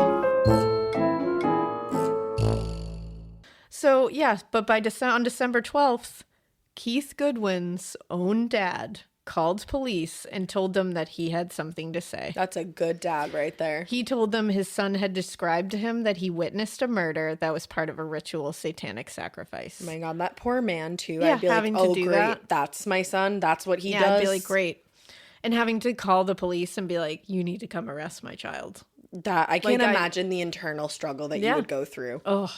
So, yeah, but on December 12th, Keith Goodwin's own dad called police and told them that he had something to say. That's a good dad right there. He told them his son had described to him that he witnessed a murder that was part of a ritual satanic sacrifice. Oh my God, that poor man too. Yeah, I'd be like, having to oh do great, that. that's my son. That's what he does. I'd be like, great. And having to call the police and be like, you need to come arrest my child. That I can't Like, imagine the internal struggle that you would go through. Oh,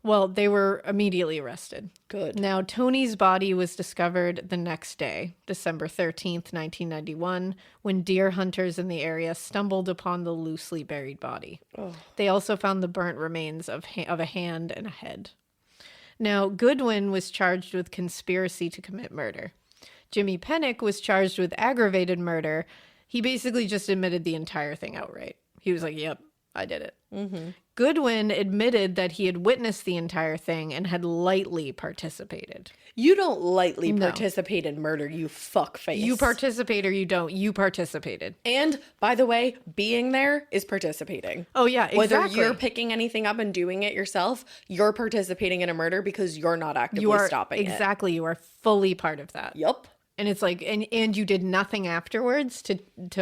well, they were immediately arrested. Good. Now, Tony's body was discovered the next day, December 13th, 1991, when deer hunters in the area stumbled upon the loosely buried body. Oh. They also found the burnt remains of a hand and a head. Now, Goodwin was charged with conspiracy to commit murder. Jimmie Penick was charged with aggravated murder. He basically just admitted the entire thing outright. He was like, yep, I did it. Mm-hmm. Goodwin admitted that he had witnessed the entire thing and had lightly participated. You don't lightly participate in murder, you fuckface. You participate or you don't. You participated. And, by the way, being there is participating. Oh, yeah, exactly. Whether you're picking anything up and doing it yourself, you're participating in a murder because you're not actively stopping it. Exactly. You are fully part of that. Yup. And it's like, and you did nothing afterwards to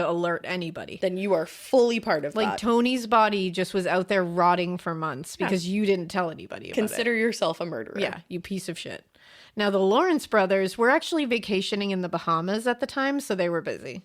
alert anybody. Then you are fully part of that. Like Tony's body just was out there rotting for months because you didn't tell anybody about it. Consider yourself a murderer. Yeah, you piece of shit. Now, the Lawrence brothers were actually vacationing in the Bahamas at the time, so they were busy.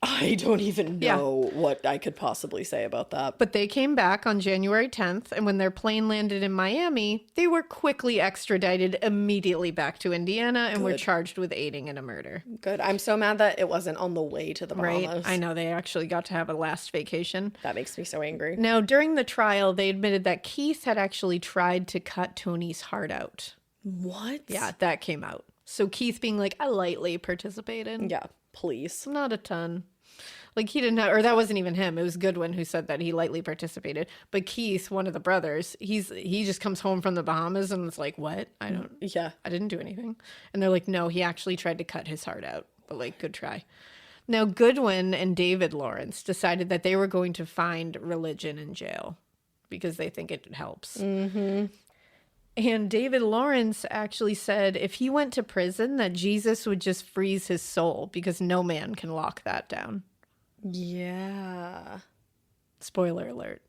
I don't even know what I could possibly say about that. But they came back on January 10th, and when their plane landed in Miami, they were quickly extradited immediately back to Indiana and were charged with aiding in a murder. Good. I'm so mad that it wasn't on the way to the Bahamas. Right? I know. They actually got to have a last vacation. That makes me so angry. Now, during the trial, they admitted that Keith had actually tried to cut Tony's heart out. What? Yeah, that came out. So Keith being like, I lightly participated. Yeah, please. Not a ton. Like he didn't have, or that wasn't even him. It was Goodwin who said that he lightly participated. But Keith, one of the brothers, he just comes home from the Bahamas and it's like, what? I didn't do anything. And they're like, no, he actually tried to cut his heart out. But like, good try. Now, Goodwin and David Lawrence decided that they were going to find religion in jail. because they think it helps. Mm-hmm. And David Lawrence actually said if he went to prison that Jesus would just freeze his soul because no man can lock that down. Yeah. Spoiler alert.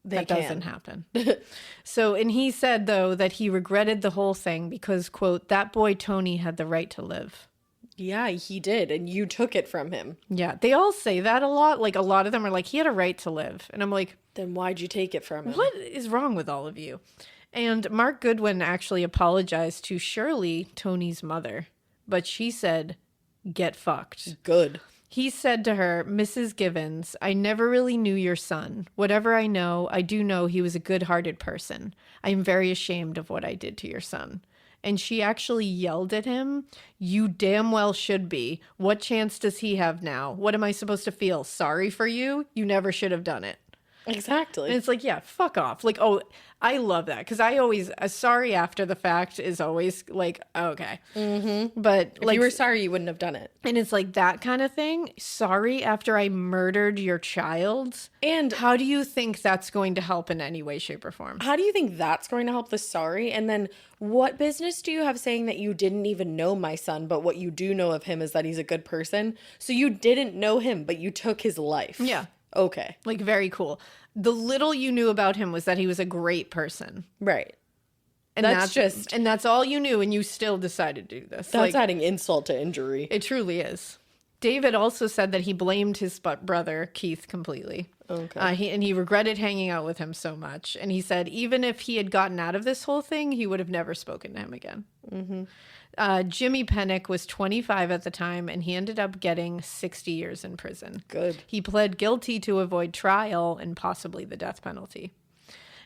That doesn't happen. So, and he said, though, that he regretted the whole thing because, quote, that boy Tony had the right to live. Yeah, he did. And you took it from him. Yeah, they all say that a lot. Like, a lot of them are like, he had a right to live. And I'm like, then why'd you take it from him? what is wrong with all of you? And Mark Goodwin actually apologized to Shirley, Tony's mother. But she said, get fucked. Good. He said to her, Mrs. Givens, I never really knew your son. Whatever I know, I do know he was a good-hearted person. I am very ashamed of what I did to your son. And she actually yelled at him, you damn well should be. What chance does he have now? What am I supposed to feel? Sorry for you? You never should have done it. Exactly. And it's like, yeah, fuck off. Like, oh, I love that. Because I always, sorry after the fact is always like, okay. Mm-hmm. But if like, you were sorry, you wouldn't have done it. and it's like that kind of thing. Sorry after I murdered your child. And How do you think that's going to help in any way, shape, or form? how do you think that's going to help the sorry? And then what business do you have saying that you didn't even know my son, but what you do know of him is that he's a good person? So you didn't know him, but you took his life. Yeah. Okay. Like, very cool. The little you knew about him was that he was a great person. Right. And And that's all you knew, and you still decided to do this. that's adding insult to injury. It truly is. David also said that he blamed his brother, Keith, completely. Okay. He regretted hanging out with him so much. And he said even if he had gotten out of this whole thing, he would have never spoken to him again. Mm-hmm. Jimmie Penick was 25 at the time, and he ended up getting 60 years in prison. Good. He pled guilty to avoid trial and possibly the death penalty.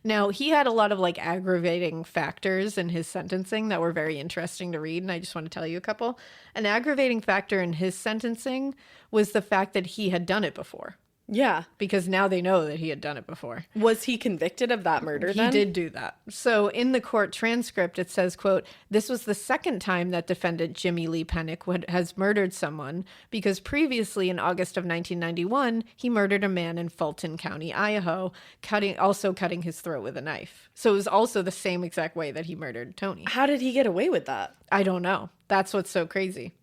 Now, he had a lot of like aggravating factors in his sentencing that were very interesting to read, and I just want to tell you a couple. An aggravating factor in his sentencing was the fact that he had done it before, Yeah. because now they know that he had done it before. Was he convicted of that murder then? He did do that. So in the court transcript, it says, quote, this was the second time that defendant Jimmie Lee Penick has murdered someone because previously in August of 1991, he murdered a man in Fulton County, Idaho, cutting his throat with a knife. So it was also the same exact way that he murdered Tony. How did he get away with that? I don't know. That's what's so crazy.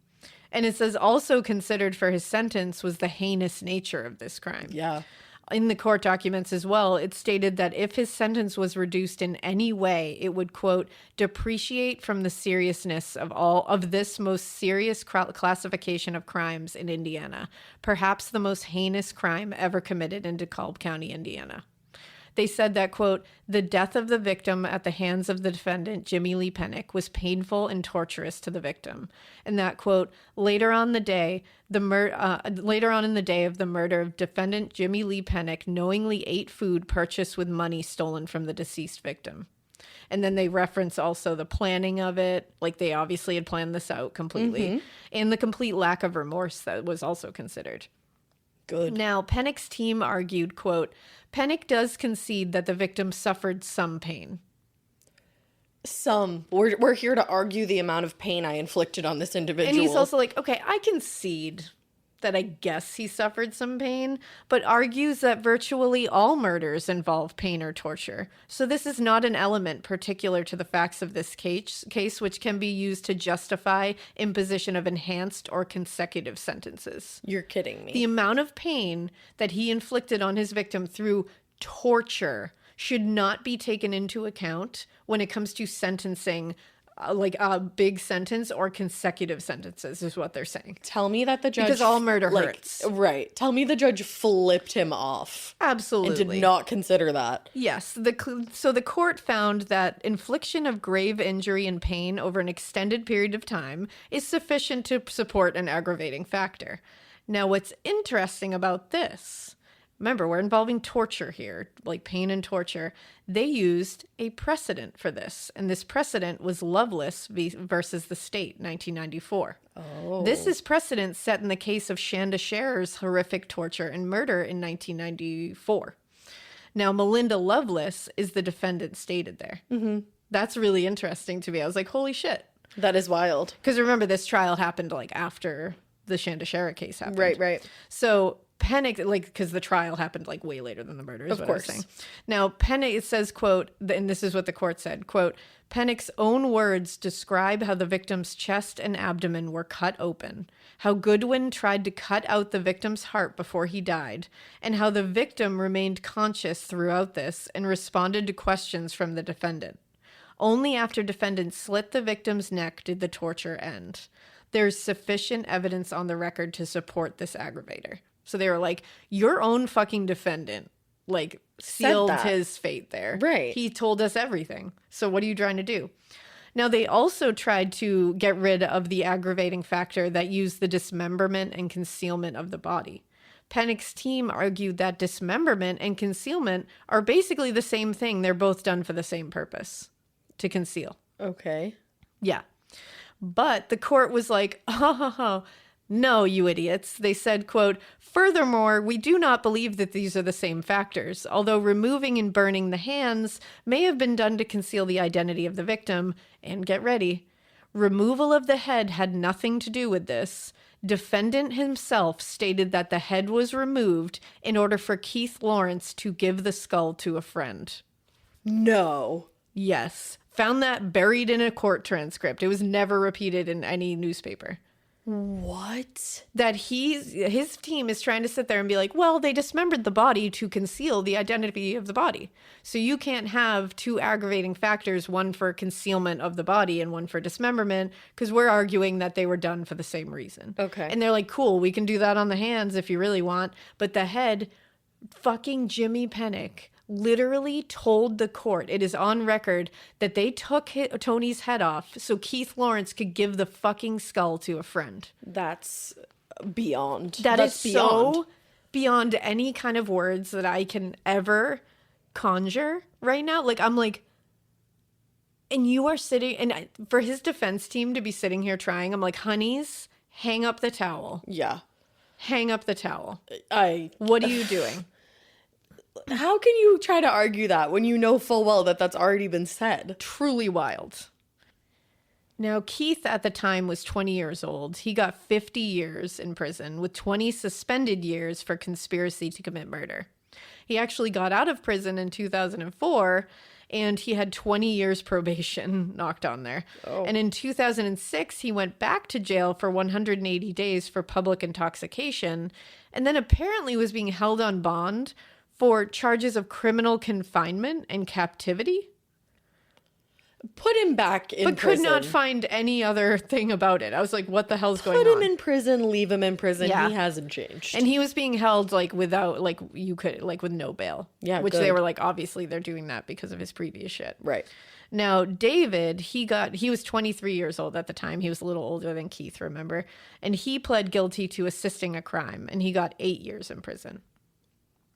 And it says also considered for his sentence was the heinous nature of this crime. Yeah. In the court documents as well, it stated that if his sentence was reduced in any way, it would, quote, depreciate from the seriousness of this most serious classification of crimes in Indiana, perhaps the most heinous crime ever committed in DeKalb County, Indiana. They said that, quote, the death of the victim at the hands of the defendant, Jimmie Lee Penick, was painful and torturous to the victim. And that, quote, later on in the day of the murder of defendant Jimmie Lee Penick knowingly ate food purchased with money stolen from the deceased victim. And then they reference also the planning of it, like they obviously had planned this out completely, and the complete lack of remorse that was also considered. Good. Now, Penick's team argued, quote, Penick does concede that the victim suffered some pain. Some. We're here to argue the amount of pain I inflicted on this individual. And he's also like, okay, I concede that I guess he suffered some pain, but argues that virtually all murders involve pain or torture. So this is not an element particular to the facts of this case which can be used to justify imposition of enhanced or consecutive sentences. You're kidding me. The amount of pain that he inflicted on his victim through torture should not be taken into account when it comes to sentencing, like a big sentence or consecutive sentences is what they're saying. Tell me that the judge... Because all murder hurts. Right. Tell me the judge flipped him off. Absolutely. And did not consider that. Yes. So the court found that infliction of grave injury and pain over an extended period of time is sufficient to support an aggravating factor. Now, what's interesting about this, remember, we're involving torture here, like pain and torture. They used a precedent for this, and this precedent was Loveless versus the state, 1994. Oh. This is precedent set in the case of Shanda Scherer's horrific torture and murder in 1994. Now, Melinda Loveless is the defendant stated there. Mm-hmm. That's really interesting to me. I was like, holy shit. That is wild. Because remember, this trial happened like after the Shanda Scherer case happened. Right. So Penick, like, because the trial happened like way later than the murder, is Of what I was course. saying. Now, Penick, it says, quote, and this is what the court said, quote, Penick's own words describe how the victim's chest and abdomen were cut open, how Goodwin tried to cut out the victim's heart before he died, and how the victim remained conscious throughout this and responded to questions from the defendant. Only after defendant slit the victim's neck did the torture end. There's sufficient evidence on the record to support this aggravator. So they were like, your own fucking defendant, like, sealed that. his fate there. Right. He told us everything. So what are you trying to do? Now, they also tried to get rid of the aggravating factor that used the dismemberment and concealment of the body. Penick's team argued that dismemberment and concealment are basically the same thing. They're both done for the same purpose, to conceal. Okay. Yeah. But the court was like, no, you idiots. They said, quote, furthermore, we do not believe that these are the same factors, although removing and burning the hands may have been done to conceal the identity of the victim. And get ready. Removal of the head had nothing to do with this. Defendant himself stated that the head was removed in order for Keith Lawrence to give the skull to a friend. No. Yes. Found that buried in a court transcript. It was never repeated in any newspaper. What? That his team is trying to sit there and be like, well, they dismembered the body to conceal the identity of the body. So you can't have two aggravating factors, one for concealment of the body and one for dismemberment, because we're arguing that they were done for the same reason. Okay. And they're like, cool, we can do that on the hands if you really want. But the head, fucking Jimmie Penick literally told the court, it is on record, that they took Tony's head off so Keith Lawrence could give the fucking skull to a friend. That's beyond. That's beyond. so beyond any kind of words that I can ever conjure right now. Like, I'm like, and you are sitting, and for his defense team to be sitting here trying, I'm like, honeys, hang up the towel. Yeah. Hang up the towel. What are you doing? How can you try to argue that when you know full well that that's already been said? Truly wild. Now, Keith at the time was 20 years old. He got 50 years in prison with 20 suspended years for conspiracy to commit murder. He actually got out of prison in 2004, and he had 20 years probation knocked on there. Oh. And in 2006, he went back to jail for 180 days for public intoxication, and then apparently was being held on bond for charges of criminal confinement and captivity. Put him back in but prison. Could not find any other thing about it. I was like, what the hell's going on? Put him in prison, leave him in prison. Yeah. He hasn't changed. And he was being held like without, like, you could, like, with no bail. Yeah, which good. they were like, obviously they're doing that because of his previous shit. Right. Now, David, he was 23 years old at the time. He was a little older than Keith, remember? And he pled guilty to assisting a crime, and he got 8 years in prison.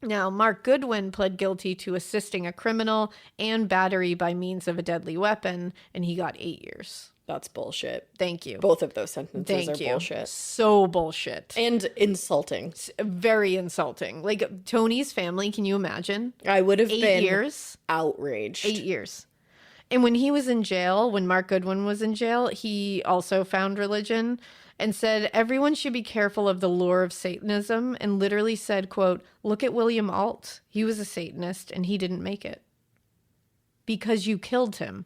Now, Mark Goodwin pled guilty to assisting a criminal and battery by means of a deadly weapon, and he got 8 years. That's bullshit. Thank you. Both of those sentences Thank are you. bullshit. So bullshit. And insulting. Very insulting. Like, Tony's family, can you imagine? I would have 8 been years. outraged. 8 years. And when he was in jail, when Mark Goodwin was in jail, he also found religion and said everyone should be careful of the lure of Satanism, and literally said, quote, look at William Ault. He was a Satanist and he didn't make it. Because you killed him.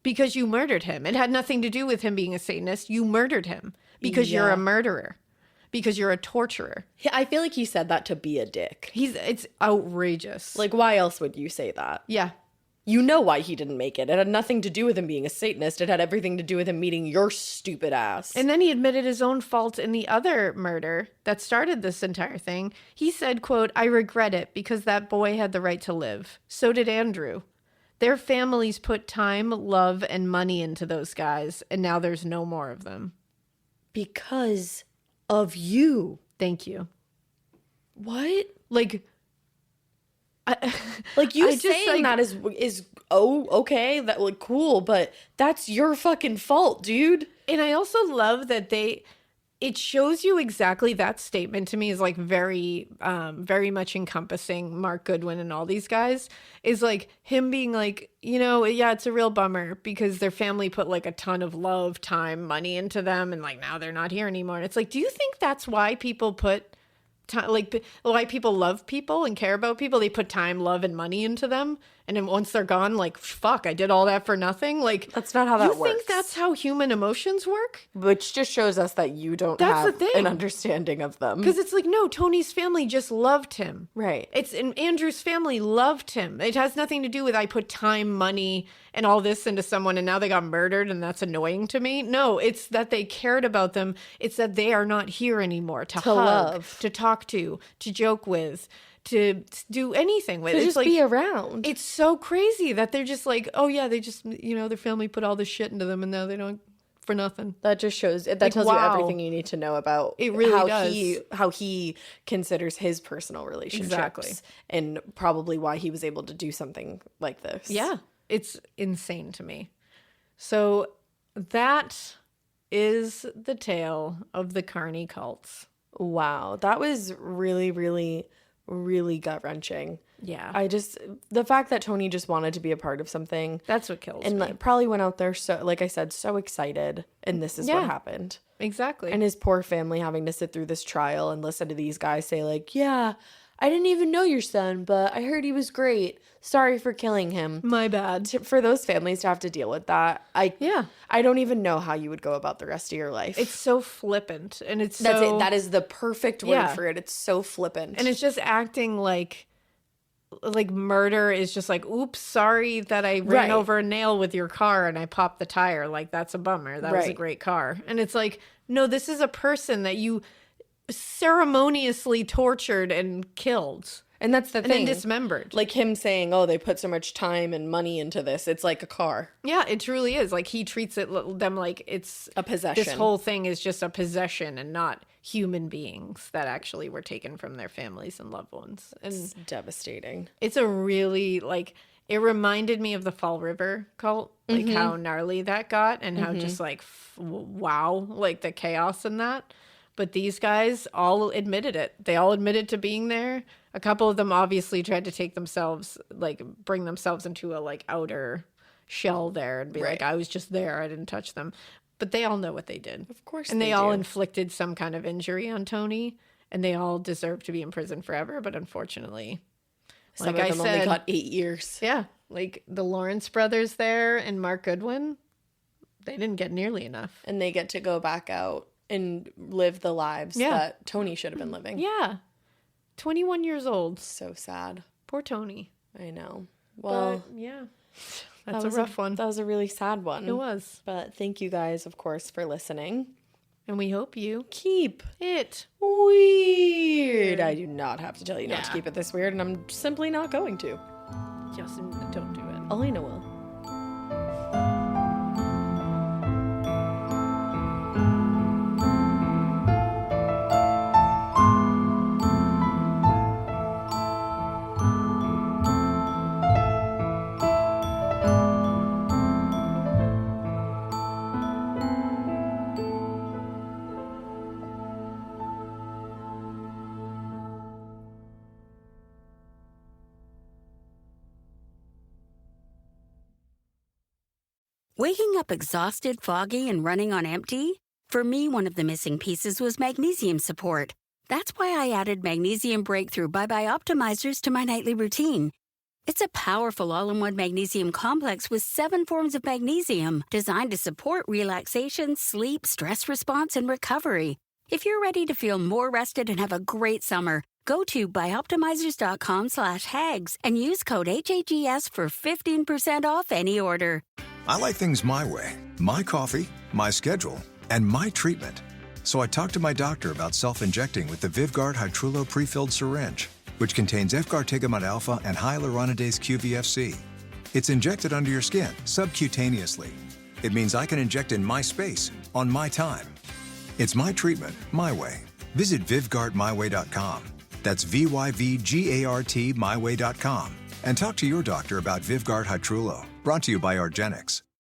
Because you murdered him. It had nothing to do with him being a Satanist. You murdered him. Because you're a murderer. Because you're a torturer. I feel like he said that to be a dick. It's outrageous. Like, why else would you say that? Yeah. You know why he didn't make it. It had nothing to do with him being a Satanist. It had everything to do with him meeting your stupid ass. And then he admitted his own fault in the other murder that started this entire thing. He said, quote, I regret it because that boy had the right to live. So did Andrew. Their families put time, love, and money into those guys, and now there's no more of them. Because of you. Thank you. What? Like... Like, you I just, saying like, that is okay, that, like, cool, but that's your fucking fault, dude. And I also love that it shows you exactly, that statement to me is like very much encompassing Mark Goodwin and all these guys, is like him being like, you know, yeah, it's a real bummer because their family put like a ton of love, time, money into them, and like now they're not here anymore. And it's like, do you think that's why people put time, like why people love people and care about people. They put time, love, and money into them. And then once they're gone, like, fuck, I did all that for nothing. Like, That's not how that You works. think that's how human emotions work? Which just shows us that you don't That's have the thing. an understanding of them. Because it's like, no, Tony's family just loved him. Right. And Andrew's family loved him. It has nothing to do with I put time, money, and all this into someone and now they got murdered and that's annoying to me. No, it's that they cared about them. It's that they are not here anymore to hug, love. to talk to joke with, to do anything with. To It's just like, be around. it's so crazy that they're just like, oh yeah, they just, their family put all this shit into them and now they don't for nothing. That just shows that Like, tells wow. you everything you need to know about It really how does. how he considers his personal relationships Exactly. and probably why he was able to do something like this. Yeah, it's insane to me. So that is the tale of the Carney cults. Wow. That was really, really, really gut-wrenching. Yeah. The fact that Tony just wanted to be a part of something That's what kills and me. like, probably went out there so, like I said, so excited, and this is what Yeah. happened. Exactly. And his poor family having to sit through this trial and listen to these guys say like, yeah, I didn't even know your son, but I heard he was great. Sorry for killing him. My bad. For those families to have to deal with that, Yeah. I don't even know how you would go about the rest of your life. It's so flippant and it's That's so it. That is the perfect word Yeah. for it. It's so flippant. and it's just acting like murder is just like, oops, sorry that I ran Right. over a nail with your car and I popped the tire. Like, that's a bummer. That was a Right. great car. And it's like, no, this is a person that you ceremoniously tortured and killed and that's the and thing. then dismembered. Like him saying, oh, they put so much time and money into this. It's like a car. Yeah, it truly is. Like, he treats them like it's A possession. This whole thing is just a possession and not human beings that actually were taken from their families and loved ones. And It's devastating. it's a really, like, it reminded me of the Fall River cult, like how gnarly that got and how just like, wow, like the chaos in that. But these guys all admitted it. They all admitted to being there. A couple of them obviously tried to take themselves, like, bring themselves into a, like, outer shell there and be like, I was just there. I didn't touch them. But they all know what they did. Of course And they they all do. inflicted some kind of injury on Tony. And they all deserve to be in prison forever. But unfortunately, Some like of I them said, only got 8 years. yeah, like the Lawrence brothers there and Mark Goodwin, they didn't get nearly enough. And they get to go back out and live the lives Yeah. that Tony should have been living. Yeah. 21 years old. So sad. Poor Tony. I know. Well, But yeah, that that's a was rough one. That was a really sad one. It was. But thank you guys, of course, for listening. And we hope you Keep it. weird. I do not have to tell you not to Yeah. keep it this weird, and I'm simply not going to. Justin, don't do it. Alaina will. Waking up exhausted, foggy, and running on empty? For me, one of the missing pieces was magnesium support. That's why I added Magnesium Breakthrough Bye Bye Optimizers to my nightly routine. It's a powerful all-in-one magnesium complex with 7 forms of magnesium designed to support relaxation, sleep, stress response, and recovery. If you're ready to feel more rested and have a great summer, go to byoptimizers.com/hags and use code HAGS for 15% off any order. I like things my way. My coffee, my schedule, and my treatment. So I talked to my doctor about self-injecting with the Vyvgart Hytrulo pre-filled syringe, which contains efgartigimod alpha and hyaluronidase QVFC. It's injected under your skin, subcutaneously. It means I can inject in my space, on my time. It's my treatment, my way. Visit VyvgartMyWay.com. That's VYVGART myway.com. And talk to your doctor about Vyvgart Hytrulo. Brought to you by argenx.